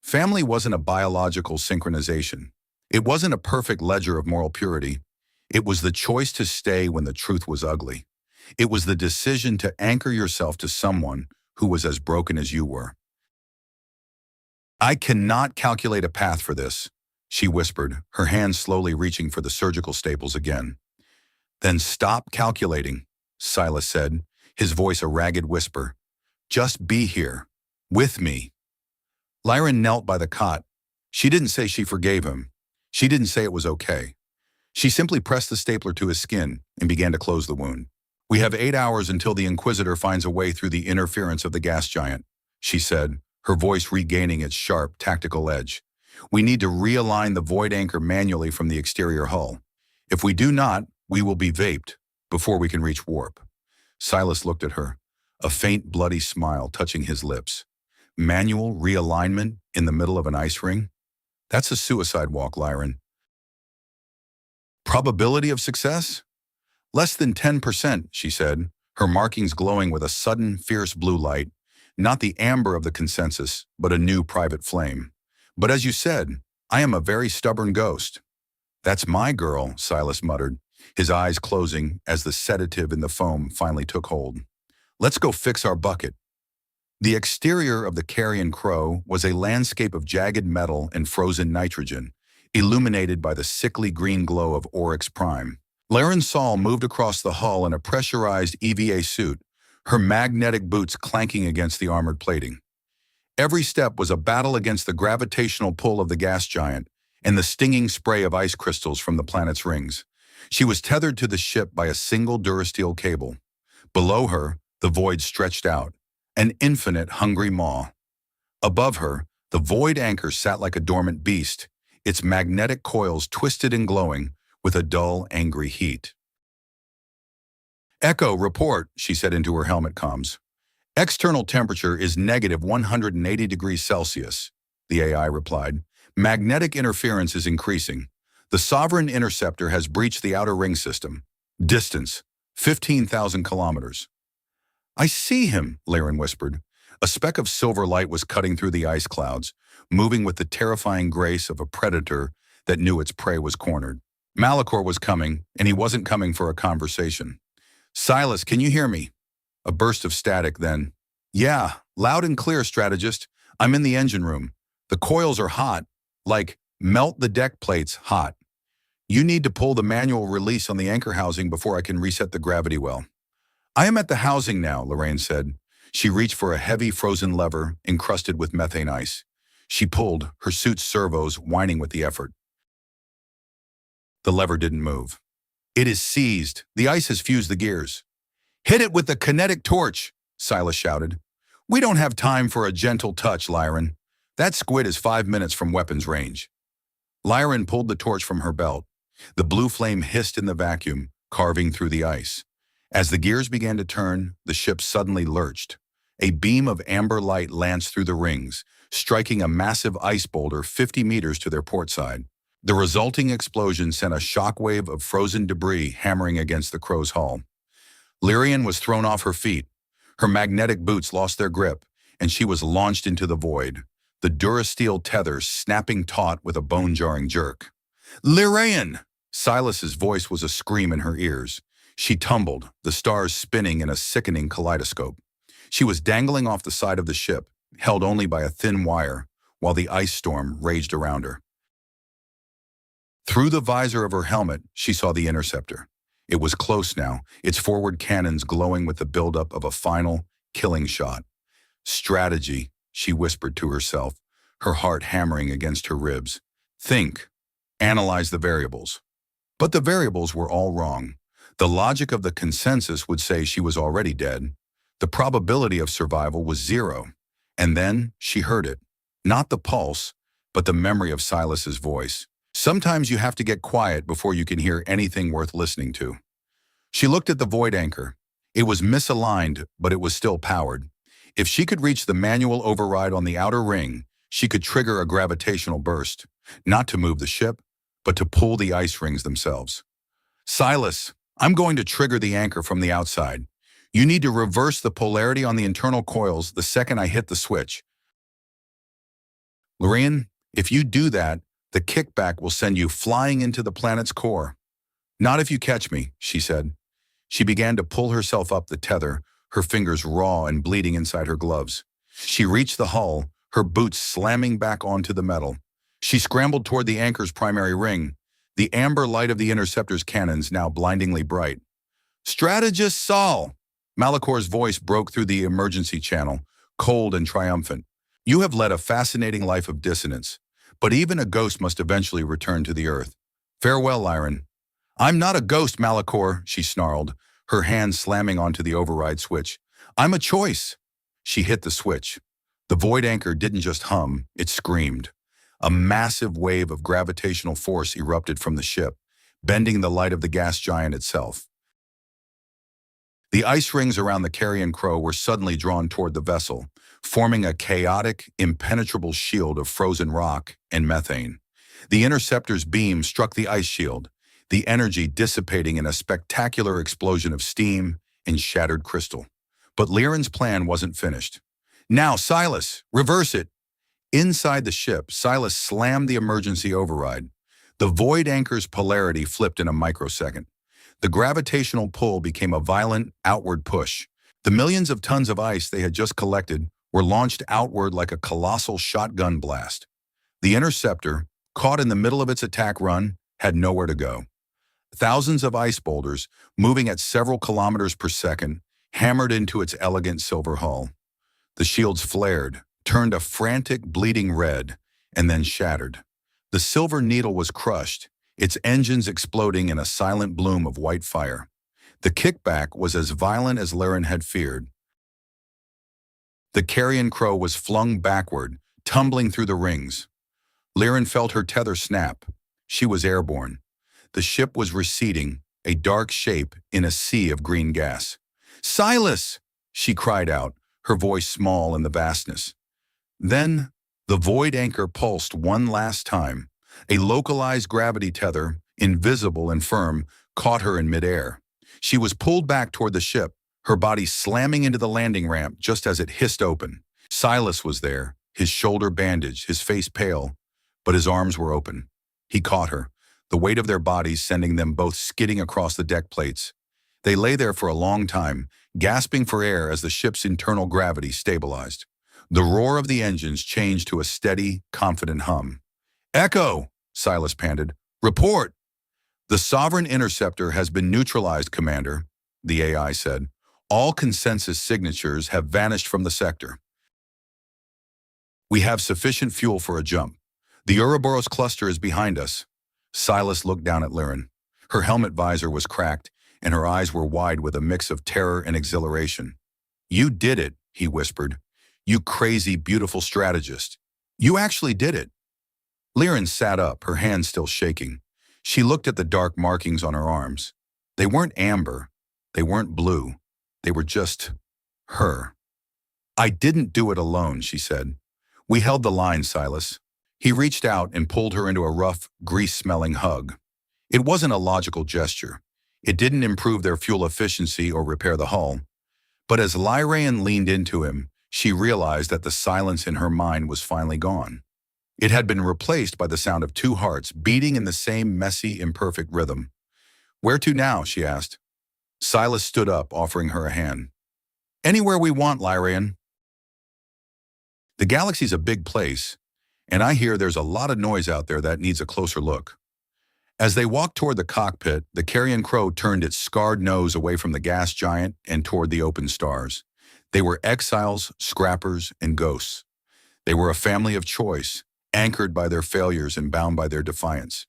Family wasn't a biological synchronization. It wasn't a perfect ledger of moral purity. It was the choice to stay when the truth was ugly. It was the decision to anchor yourself to someone who was as broken as you were. I cannot calculate a path for this, she whispered, her hand slowly reaching for the surgical staples again. Then stop calculating, Silas said, his voice a ragged whisper. Just be here, with me. Lyraen knelt by the cot. She didn't say she forgave him. She didn't say it was okay. She simply pressed the stapler to his skin and began to close the wound. We have 8 hours until the Inquisitor finds a way through the interference of the gas giant, she said, her voice regaining its sharp, tactical edge. We need to realign the void anchor manually from the exterior hull. If we do not, we will be vaped before we can reach warp. Silas looked at her, a faint, bloody smile touching his lips. Manual realignment in the middle of an ice ring? That's a suicide walk, Lyraen. Probability of success? Less than 10%, she said, her markings glowing with a sudden, fierce blue light. Not the amber of the consensus, but a new private flame. But as you said, I am a very stubborn ghost. That's my girl, Silas muttered, his eyes closing as the sedative in the foam finally took hold. Let's go fix our bucket. The exterior of the Carrion Crow was a landscape of jagged metal and frozen nitrogen, illuminated by the sickly green glow of Oryx Prime. Lyraen Sahl moved across the hull in a pressurized EVA suit, her magnetic boots clanking against the armored plating. Every step was a battle against the gravitational pull of the gas giant and the stinging spray of ice crystals from the planet's rings. She was tethered to the ship by a single durasteel cable. Below her, the void stretched out, an infinite hungry maw. Above her, the void anchor sat like a dormant beast, its magnetic coils twisted and glowing with a dull, angry heat. Echo, report, she said into her helmet comms. External temperature is negative 180 degrees Celsius, the AI replied. Magnetic interference is increasing. The sovereign interceptor has breached the outer ring system. Distance, 15,000 kilometers. I see him, Lyraen whispered. A speck of silver light was cutting through the ice clouds, moving with the terrifying grace of a predator that knew its prey was cornered. Malachor was coming, and he wasn't coming for a conversation. Silas, can you hear me? A burst of static then. Yeah, loud and clear, strategist. I'm in the engine room. The coils are hot, like melt the deck plates hot. You need to pull the manual release on the anchor housing before I can reset the gravity well. I am at the housing now, Lyraen said. She reached for a heavy frozen lever encrusted with methane ice. She pulled, her suit's servos whining with the effort. The lever didn't move. It is seized. The ice has fused the gears. Hit it with the kinetic torch, Silas shouted. We don't have time for a gentle touch, Lyraen. That squid is 5 minutes from weapons range. Lyraen pulled the torch from her belt. The blue flame hissed in the vacuum, carving through the ice. As the gears began to turn, the ship suddenly lurched. A beam of amber light lanced through the rings, striking a massive ice boulder 50 meters to their port side. The resulting explosion sent a shockwave of frozen debris hammering against the Crow's hull. Lyraen was thrown off her feet. Her magnetic boots lost their grip, and she was launched into the void, the durasteel tethers snapping taut with a bone-jarring jerk. Lyraen! Silas's voice was a scream in her ears. She tumbled, the stars spinning in a sickening kaleidoscope. She was dangling off the side of the ship, held only by a thin wire, while the ice storm raged around her. Through the visor of her helmet, she saw the interceptor. It was close now, its forward cannons glowing with the buildup of a final, killing shot. Strategy, she whispered to herself, her heart hammering against her ribs. Think. Analyze the variables. But the variables were all wrong. The logic of the consensus would say she was already dead. The probability of survival was 0. And then she heard it. Not the pulse, but the memory of Silas's voice. Sometimes you have to get quiet before you can hear anything worth listening to. She looked at the void anchor. It was misaligned, but it was still powered. If she could reach the manual override on the outer ring, she could trigger a gravitational burst, not to move the ship, but to pull the ice rings themselves. Silas, I'm going to trigger the anchor from the outside. You need to reverse the polarity on the internal coils the second I hit the switch. Lyraen, if you do that, the kickback will send you flying into the planet's core. Not if you catch me, she said. She began to pull herself up the tether, her fingers raw and bleeding inside her gloves. She reached the hull, her boots slamming back onto the metal. She scrambled toward the anchor's primary ring, the amber light of the interceptor's cannons now blindingly bright. Strategist Sahl! Malachor's voice broke through the emergency channel, cold and triumphant. You have led a fascinating life of dissonance, but even a ghost must eventually return to the earth. Farewell, Lyraen. I'm not a ghost, Malachor, she snarled, her hand slamming onto the override switch. I'm a choice. She hit the switch. The void anchor didn't just hum, it screamed. A massive wave of gravitational force erupted from the ship, bending the light of the gas giant itself. The ice rings around the Carrion Crow were suddenly drawn toward the vessel, forming a chaotic, impenetrable shield of frozen rock and methane. The interceptor's beam struck the ice shield, the energy dissipating in a spectacular explosion of steam and shattered crystal. But Lyraen's plan wasn't finished. Now, Silas, reverse it! Inside the ship, Silas slammed the emergency override. The void anchor's polarity flipped in a microsecond. The gravitational pull became a violent, outward push. The millions of tons of ice they had just collected were launched outward like a colossal shotgun blast. The interceptor, caught in the middle of its attack run, had nowhere to go. Thousands of ice boulders, moving at several kilometers per second, hammered into its elegant silver hull. The shields flared, turned a frantic, bleeding red, and then shattered. The silver needle was crushed, its engines exploding in a silent bloom of white fire. The kickback was as violent as Lyraen had feared. The Carrion Crow was flung backward, tumbling through the rings. Lyraen felt her tether snap. She was airborne. The ship was receding, a dark shape in a sea of green gas. Silas! She cried out, her voice small in the vastness. Then, the void anchor pulsed one last time. A localized gravity tether, invisible and firm, caught her in midair. She was pulled back toward the ship, her body slamming into the landing ramp just as it hissed open. Silas was there, his shoulder bandaged, his face pale, but his arms were open. He caught her, the weight of their bodies sending them both skidding across the deck plates. They lay there for a long time, gasping for air as the ship's internal gravity stabilized. The roar of the engines changed to a steady, confident hum. "Echo!" Silas panted. "Report!" "The Sovereign Interceptor has been neutralized, Commander," the AI said. "All consensus signatures have vanished from the sector. We have sufficient fuel for a jump. The Ouroboros cluster is behind us." Silas looked down at Lyraen. Her helmet visor was cracked, and her eyes were wide with a mix of terror and exhilaration. "You did it," he whispered. "You crazy, beautiful strategist. You actually did it." Lyraen sat up, her hands still shaking. She looked at the dark markings on her arms. They weren't amber. They weren't blue. They were just her. "I didn't do it alone," she said. "We held the line, Silas." He reached out and pulled her into a rough, grease-smelling hug. It wasn't a logical gesture. It didn't improve their fuel efficiency or repair the hull. But as Lyraen leaned into him, she realized that the silence in her mind was finally gone. It had been replaced by the sound of two hearts beating in the same messy, imperfect rhythm. "Where to now?" she asked. Silas stood up, offering her a hand. "Anywhere we want, Lyraen. The galaxy's a big place, and I hear there's a lot of noise out there that needs a closer look." As they walked toward the cockpit, the Carrion Crow turned its scarred nose away from the gas giant and toward the open stars. They were exiles, scrappers, and ghosts. They were a family of choice, anchored by their failures and bound by their defiance.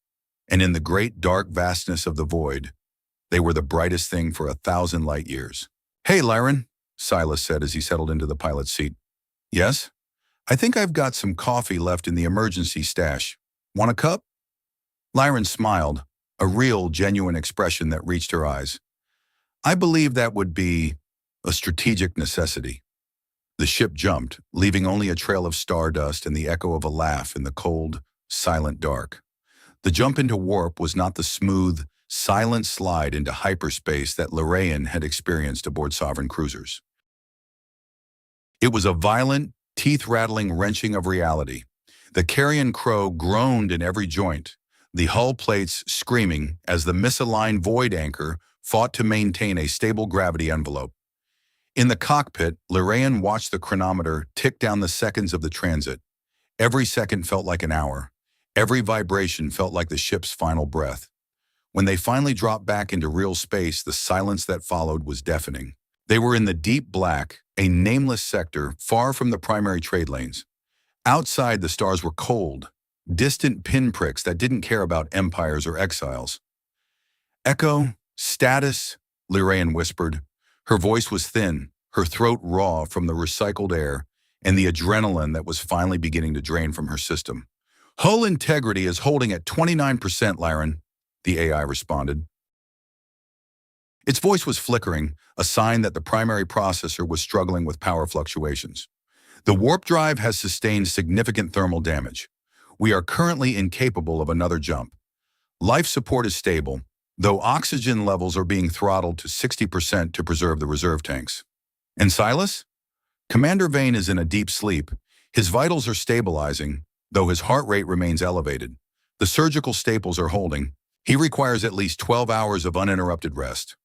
And in the great dark vastness of the void, they were the brightest thing for 1,000 light years. "Hey, Lyraen," Silas said as he settled into the pilot's seat. "Yes? I think I've got some coffee left in the emergency stash. Want a cup?" Lyraen smiled, a real, genuine expression that reached her eyes. "I believe that would be a strategic necessity." The ship jumped, leaving only a trail of stardust and the echo of a laugh in the cold, silent dark. The jump into warp was not the smooth, silent slide into hyperspace that Lyraen had experienced aboard Sovereign cruisers. It was a violent, teeth-rattling wrenching of reality. The Carrion Crow groaned in every joint, the hull plates screaming as the misaligned void anchor fought to maintain a stable gravity envelope. In the cockpit, Lyraen watched the chronometer tick down the seconds of the transit. Every second felt like an hour. Every vibration felt like the ship's final breath. When they finally dropped back into real space, the silence that followed was deafening. They were in the deep black, a nameless sector far from the primary trade lanes. Outside, the stars were cold, distant pinpricks that didn't care about empires or exiles. "Echo, status," Lyraen whispered. Her voice was thin, her throat raw from the recycled air and the adrenaline that was finally beginning to drain from her system. "Hull integrity is holding at 29%, Lyraen," the AI responded. Its voice was flickering, a sign that the primary processor was struggling with power fluctuations. "The warp drive has sustained significant thermal damage. We are currently incapable of another jump. Life support is stable, though oxygen levels are being throttled to 60% to preserve the reserve tanks." "And Silas?" "Commander Vane is in a deep sleep. His vitals are stabilizing, though his heart rate remains elevated. The surgical staples are holding. He requires at least 12 hours of uninterrupted rest."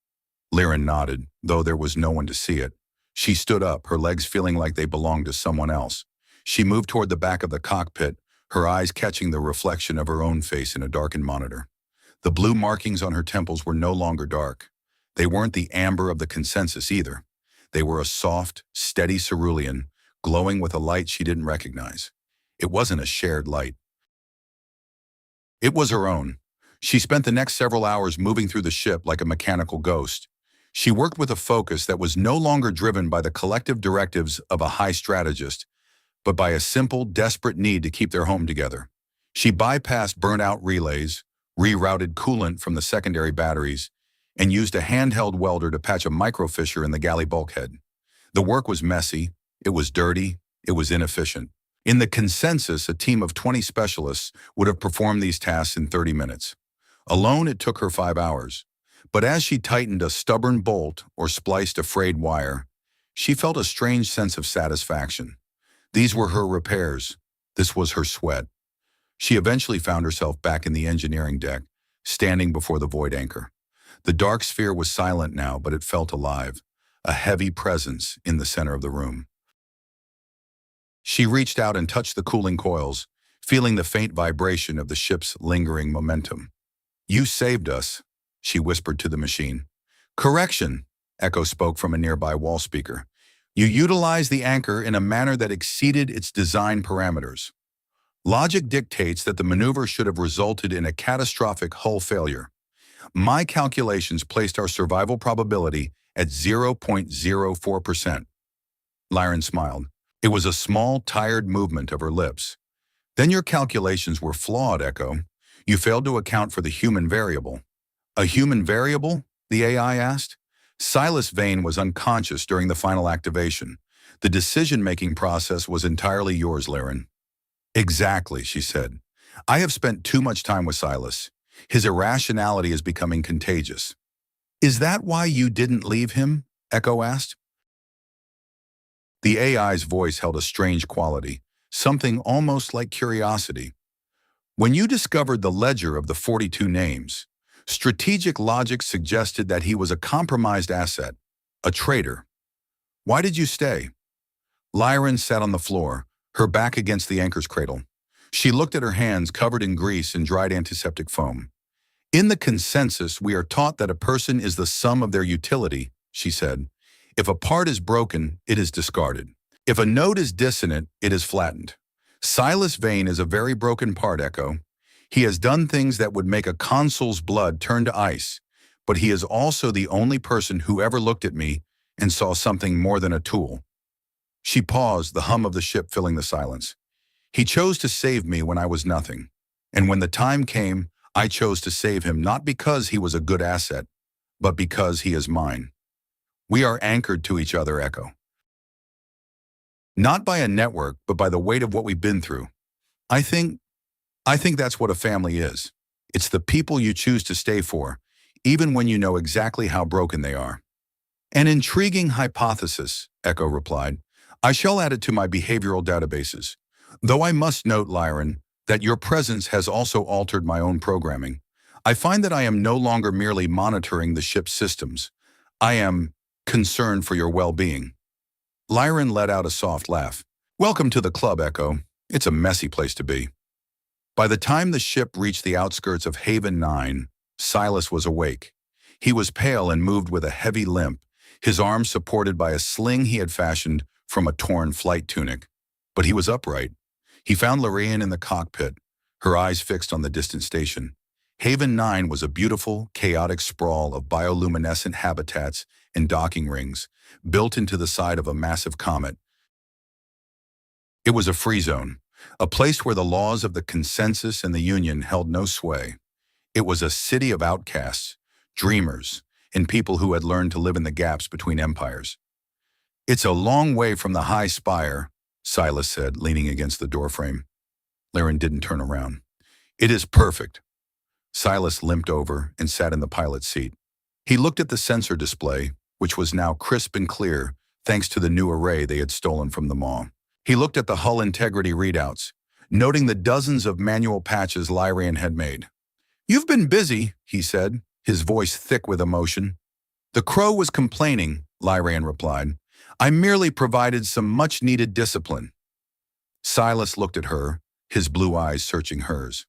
Lyraen nodded, though there was no one to see it. She stood up, her legs feeling like they belonged to someone else. She moved toward the back of the cockpit, her eyes catching the reflection of her own face in a darkened monitor. The blue markings on her temples were no longer dark. They weren't the amber of the consensus either. They were a soft, steady cerulean, glowing with a light she didn't recognize. It wasn't a shared light. It was her own. She spent the next several hours moving through the ship like a mechanical ghost. She worked with a focus that was no longer driven by the collective directives of a high strategist, but by a simple, desperate need to keep their home together. She bypassed burnt-out relays, rerouted coolant from the secondary batteries, and used a handheld welder to patch a microfissure in the galley bulkhead. The work was messy, It was dirty. It was inefficient. In the consensus, a team of 20 specialists would have performed these tasks in 30 minutes. Alone, it took her 5 hours. But as she tightened a stubborn bolt or spliced a frayed wire, she felt a strange sense of satisfaction. These were her repairs. This was her sweat. She eventually found herself back in the engineering deck, standing before the void anchor. The dark sphere was silent now, but it felt alive, a heavy presence in the center of the room. She reached out and touched the cooling coils, feeling the faint vibration of the ship's lingering momentum. "You saved us," she whispered to the machine. "Correction," Echo spoke from a nearby wall speaker. "You utilized the anchor in a manner that exceeded its design parameters. Logic dictates that the maneuver should have resulted in a catastrophic hull failure. My calculations placed our survival probability at 0.04%. Lyraen smiled. It was a small, tired movement of her lips. "Then your calculations were flawed, Echo. You failed to account for the human variable." "A human variable?" the AI asked. "Silas Vane was unconscious during the final activation. The decision-making process was entirely yours, Lyraen." "Exactly," she said. "I have spent too much time with Silas. His irrationality is becoming contagious." "Is that why you didn't leave him?" Echo asked. The AI's voice held a strange quality, something almost like curiosity. "When you discovered the ledger of the 42 names, strategic logic suggested that he was a compromised asset, a traitor. Why did you stay?" Lyraen sat on the floor, her back against the anchor's cradle. She looked at her hands covered in grease and dried antiseptic foam. "In the consensus, we are taught that a person is the sum of their utility," she said. "If a part is broken, it is discarded. If a note is dissonant, it is flattened. Silas Vane is a very broken part, Echo. He has done things that would make a consul's blood turn to ice, but he is also the only person who ever looked at me and saw something more than a tool." She paused, the hum of the ship filling the silence. "He chose to save me when I was nothing. And when the time came, I chose to save him not because he was a good asset, but because he is mine. We are anchored to each other, Echo. Not by a network, but by the weight of what we've been through. I think that's what a family is. It's the people you choose to stay for, even when you know exactly how broken they are." "An intriguing hypothesis," Echo replied. "I shall add it to my behavioral databases. Though I must note, Lyraen, that your presence has also altered my own programming. I find that I am no longer merely monitoring the ship's systems. I am concerned for your well-being." Lyraen let out a soft laugh. "Welcome to the club, Echo. It's a messy place to be." By the time the ship reached the outskirts of Haven 9, Silas was awake. He was pale and moved with a heavy limp, his arms supported by a sling he had fashioned from a torn flight tunic. But he was upright. He found Lyraen in the cockpit, her eyes fixed on the distant station. Haven 9 was a beautiful, chaotic sprawl of bioluminescent habitats and docking rings, built into the side of a massive comet. It was a free zone, a place where the laws of the consensus and the Union held no sway. It was a city of outcasts, dreamers, and people who had learned to live in the gaps between empires. "It's a long way from the high spire," Silas said, leaning against the doorframe. Lyraen didn't turn around. "It is perfect." Silas limped over and sat in the pilot's seat. He looked at the sensor display, which was now crisp and clear thanks to the new array they had stolen from the maw. He looked at the hull integrity readouts, noting the dozens of manual patches Lyraen had made. "You've been busy," he said, his voice thick with emotion. "The Crow was complaining," Lyraen replied. "I merely provided some much-needed discipline." Silas looked at her, his blue eyes searching hers.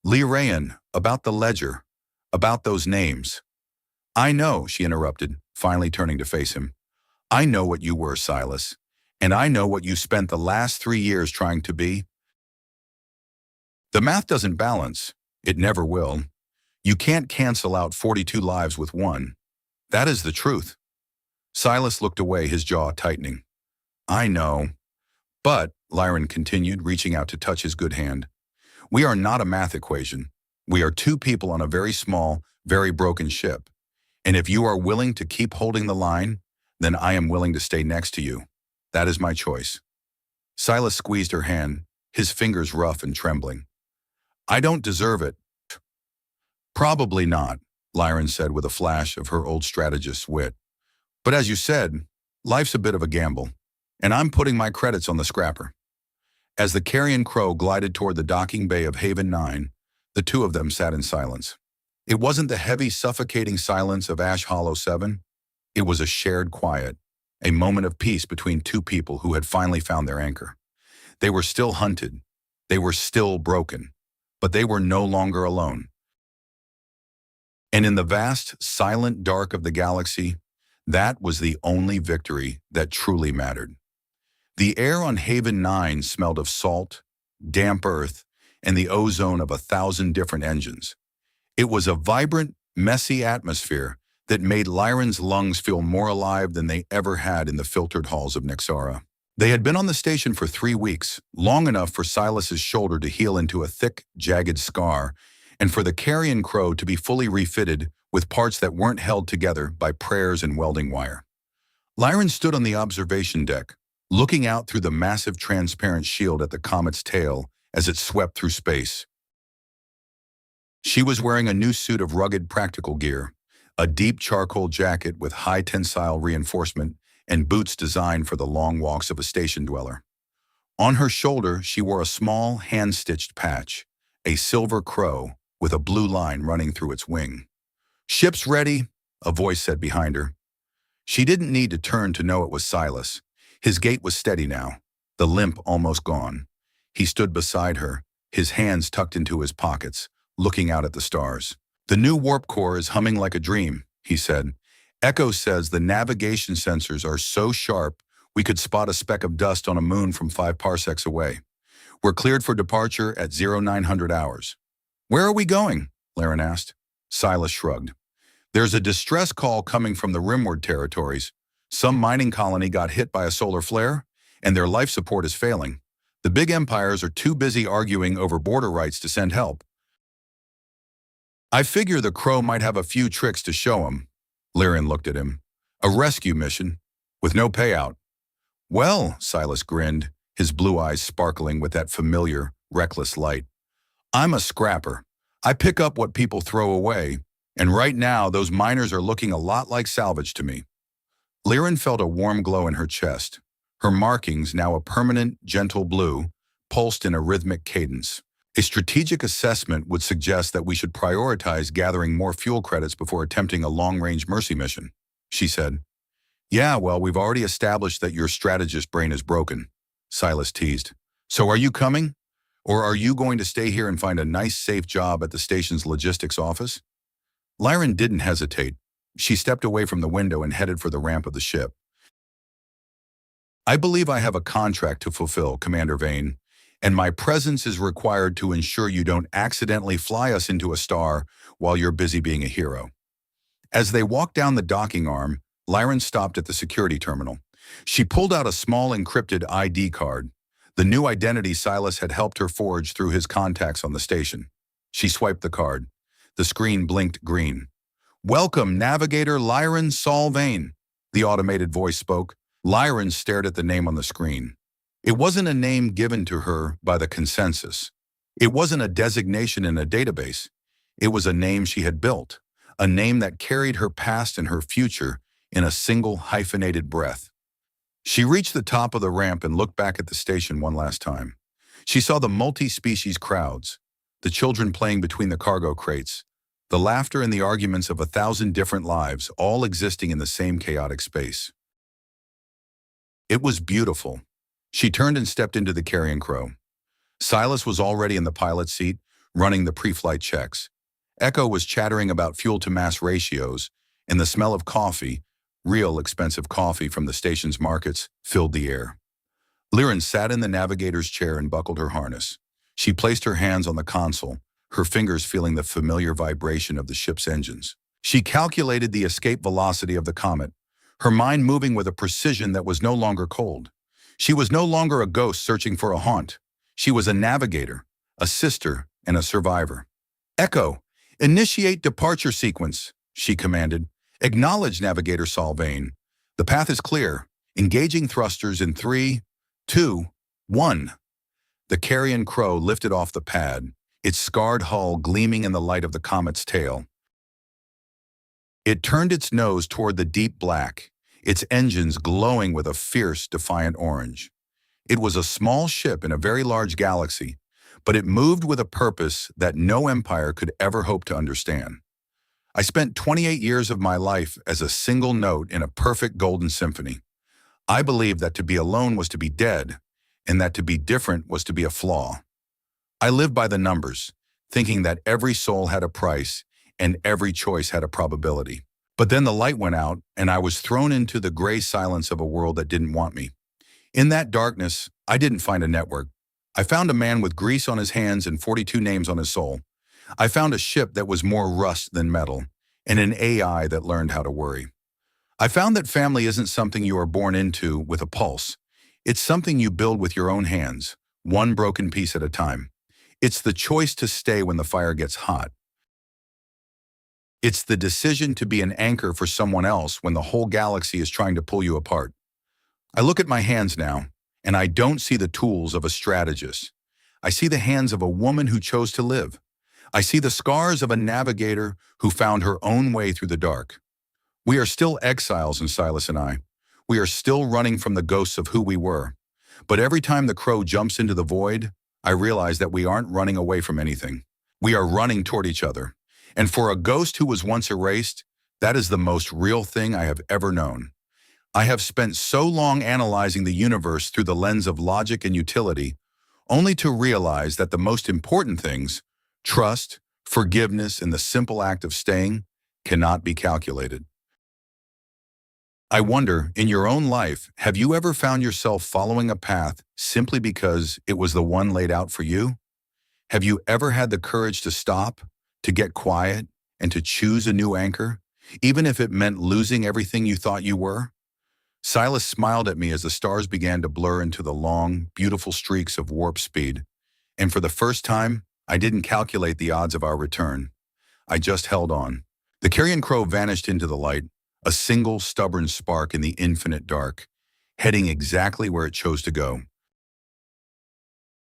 "Lyraen, about the ledger, about those names." "I know," she interrupted, finally turning to face him. "I know what you were, Silas, and I know what you spent the last 3 years trying to be. The math doesn't balance. It never will. You can't cancel out 42 lives with one. That is the truth." Silas looked away, his jaw tightening. "I know. But," Lyraen continued, reaching out to touch his good hand, "we are not a math equation. We are two people on a very small, very broken ship. And if you are willing to keep holding the line, then I am willing to stay next to you." That is my choice. Silas squeezed her hand, his fingers rough and trembling. I don't deserve it. Probably not, Lyraen said with a flash of her old strategist's wit. But as you said, life's a bit of a gamble, and I'm putting my credits on the scrapper. As the Carrion Crow glided toward the docking bay of Haven 9, the two of them sat in silence. It wasn't the heavy, suffocating silence of Ash Hollow 7. It was a shared quiet, a moment of peace between two people who had finally found their anchor. They were still hunted. They were still broken. But they were no longer alone. And in the vast, silent dark of the galaxy, that was the only victory that truly mattered. The air on Haven 9 smelled of salt, damp earth, and the ozone of 1,000 different engines. It was a vibrant, messy atmosphere that made Lyraen's lungs feel more alive than they ever had in the filtered halls of Nexara. They had been on the station for 3 weeks, long enough for Silas's shoulder to heal into a thick, jagged scar, and for the Carrion Crow to be fully refitted with parts that weren't held together by prayers and welding wire. Lyraen stood on the observation deck, looking out through the massive transparent shield at the comet's tail as it swept through space. She was wearing a new suit of rugged practical gear, a deep charcoal jacket with high tensile reinforcement and boots designed for the long walks of a station dweller. On her shoulder, she wore a small, hand-stitched patch, a silver crow with a blue line running through its wing. "Ship's ready," a voice said behind her. She didn't need to turn to know it was Silas. His gait was steady now, the limp almost gone. He stood beside her, his hands tucked into his pockets, looking out at the stars. "The new warp core is humming like a dream," he said. "Echo says the navigation sensors are so sharp we could spot a speck of dust on a moon from 5 parsecs away. We're cleared for departure at 0900 hours. "Where are we going?" Lyraen asked. Silas shrugged. "There's a distress call coming from the Rimward territories. Some mining colony got hit by a solar flare, and their life support is failing. The big empires are too busy arguing over border rights to send help. I figure the Crow might have a few tricks to show 'em." Lyraen looked at him. "A rescue mission, with no payout." "Well," Silas grinned, his blue eyes sparkling with that familiar, reckless light. "I'm a scrapper. I pick up what people throw away, and right now those miners are looking a lot like salvage to me." Lyraen felt a warm glow in her chest. Her markings, now a permanent, gentle blue, pulsed in a rhythmic cadence. "A strategic assessment would suggest that we should prioritize gathering more fuel credits before attempting a long-range mercy mission," she said. "Yeah, well, we've already established that your strategist brain is broken," Silas teased. "So are you coming? Or are you going to stay here and find a nice, safe job at the station's logistics office?" Lyraen didn't hesitate. She stepped away from the window and headed for the ramp of the ship. "I believe I have a contract to fulfill, Commander Vane, and my presence is required to ensure you don't accidentally fly us into a star while you're busy being a hero." As they walked down the docking arm, Lyraen stopped at the security terminal. She pulled out a small encrypted ID card, the new identity Silas had helped her forge through his contacts on the station. She swiped the card. The screen blinked green. "Welcome, Navigator Lyraen Sahl Vane," the automated voice spoke. Lyraen stared at the name on the screen. It wasn't a name given to her by the consensus. It wasn't a designation in a database. It was a name she had built, a name that carried her past and her future in a single hyphenated breath. She reached the top of the ramp and looked back at the station one last time. She saw the multi-species crowds, the children playing between the cargo crates, the laughter and the arguments of 1,000 different lives, all existing in the same chaotic space. It was beautiful. She turned and stepped into the Carrion Crow. Silas was already in the pilot's seat, running the pre-flight checks. Echo was chattering about fuel-to-mass ratios, and the smell of coffee, real expensive coffee from the station's markets, filled the air. Lyraen sat in the navigator's chair and buckled her harness. She placed her hands on the console, her fingers feeling the familiar vibration of the ship's engines. She calculated the escape velocity of the comet, her mind moving with a precision that was no longer cold. She was no longer a ghost searching for a haunt. She was a navigator, a sister, and a survivor. "Echo, initiate departure sequence," she commanded. "Acknowledge, Navigator Sahl Vane. The path is clear. Engaging thrusters in 3, 2, 1. The Carrion Crow lifted off the pad, its scarred hull gleaming in the light of the comet's tail. It turned its nose toward the deep black, its engines glowing with a fierce, defiant orange. It was a small ship in a very large galaxy, but it moved with a purpose that no empire could ever hope to understand. I spent 28 years of my life as a single note in a perfect golden symphony. I believed that to be alone was to be dead, and that to be different was to be a flaw. I lived by the numbers, thinking that every soul had a price and every choice had a probability. But then the light went out, and I was thrown into the gray silence of a world that didn't want me. In that darkness, I didn't find a network. I found a man with grease on his hands and 42 names on his soul. I found a ship that was more rust than metal, and an AI that learned how to worry. I found that family isn't something you are born into with a pulse. It's something you build with your own hands, one broken piece at a time. It's the choice to stay when the fire gets hot. It's the decision to be an anchor for someone else when the whole galaxy is trying to pull you apart. I look at my hands now, and I don't see the tools of a strategist. I see the hands of a woman who chose to live. I see the scars of a navigator who found her own way through the dark. We are still exiles in Silas and I. We are still running from the ghosts of who we were. But every time the crow jumps into the void, I realize that we aren't running away from anything. We are running toward each other. And for a ghost who was once erased, that is the most real thing I have ever known. I have spent so long analyzing the universe through the lens of logic and utility, only to realize that the most important things, trust, forgiveness, and the simple act of staying, cannot be calculated. I wonder, in your own life, have you ever found yourself following a path simply because it was the one laid out for you? Have you ever had the courage to stop, to get quiet, and to choose a new anchor, even if it meant losing everything you thought you were? Silas smiled at me as the stars began to blur into the long, beautiful streaks of warp speed. And for the first time, I didn't calculate the odds of our return. I just held on. The Carrion Crow vanished into the light, a single stubborn spark in the infinite dark, heading exactly where it chose to go.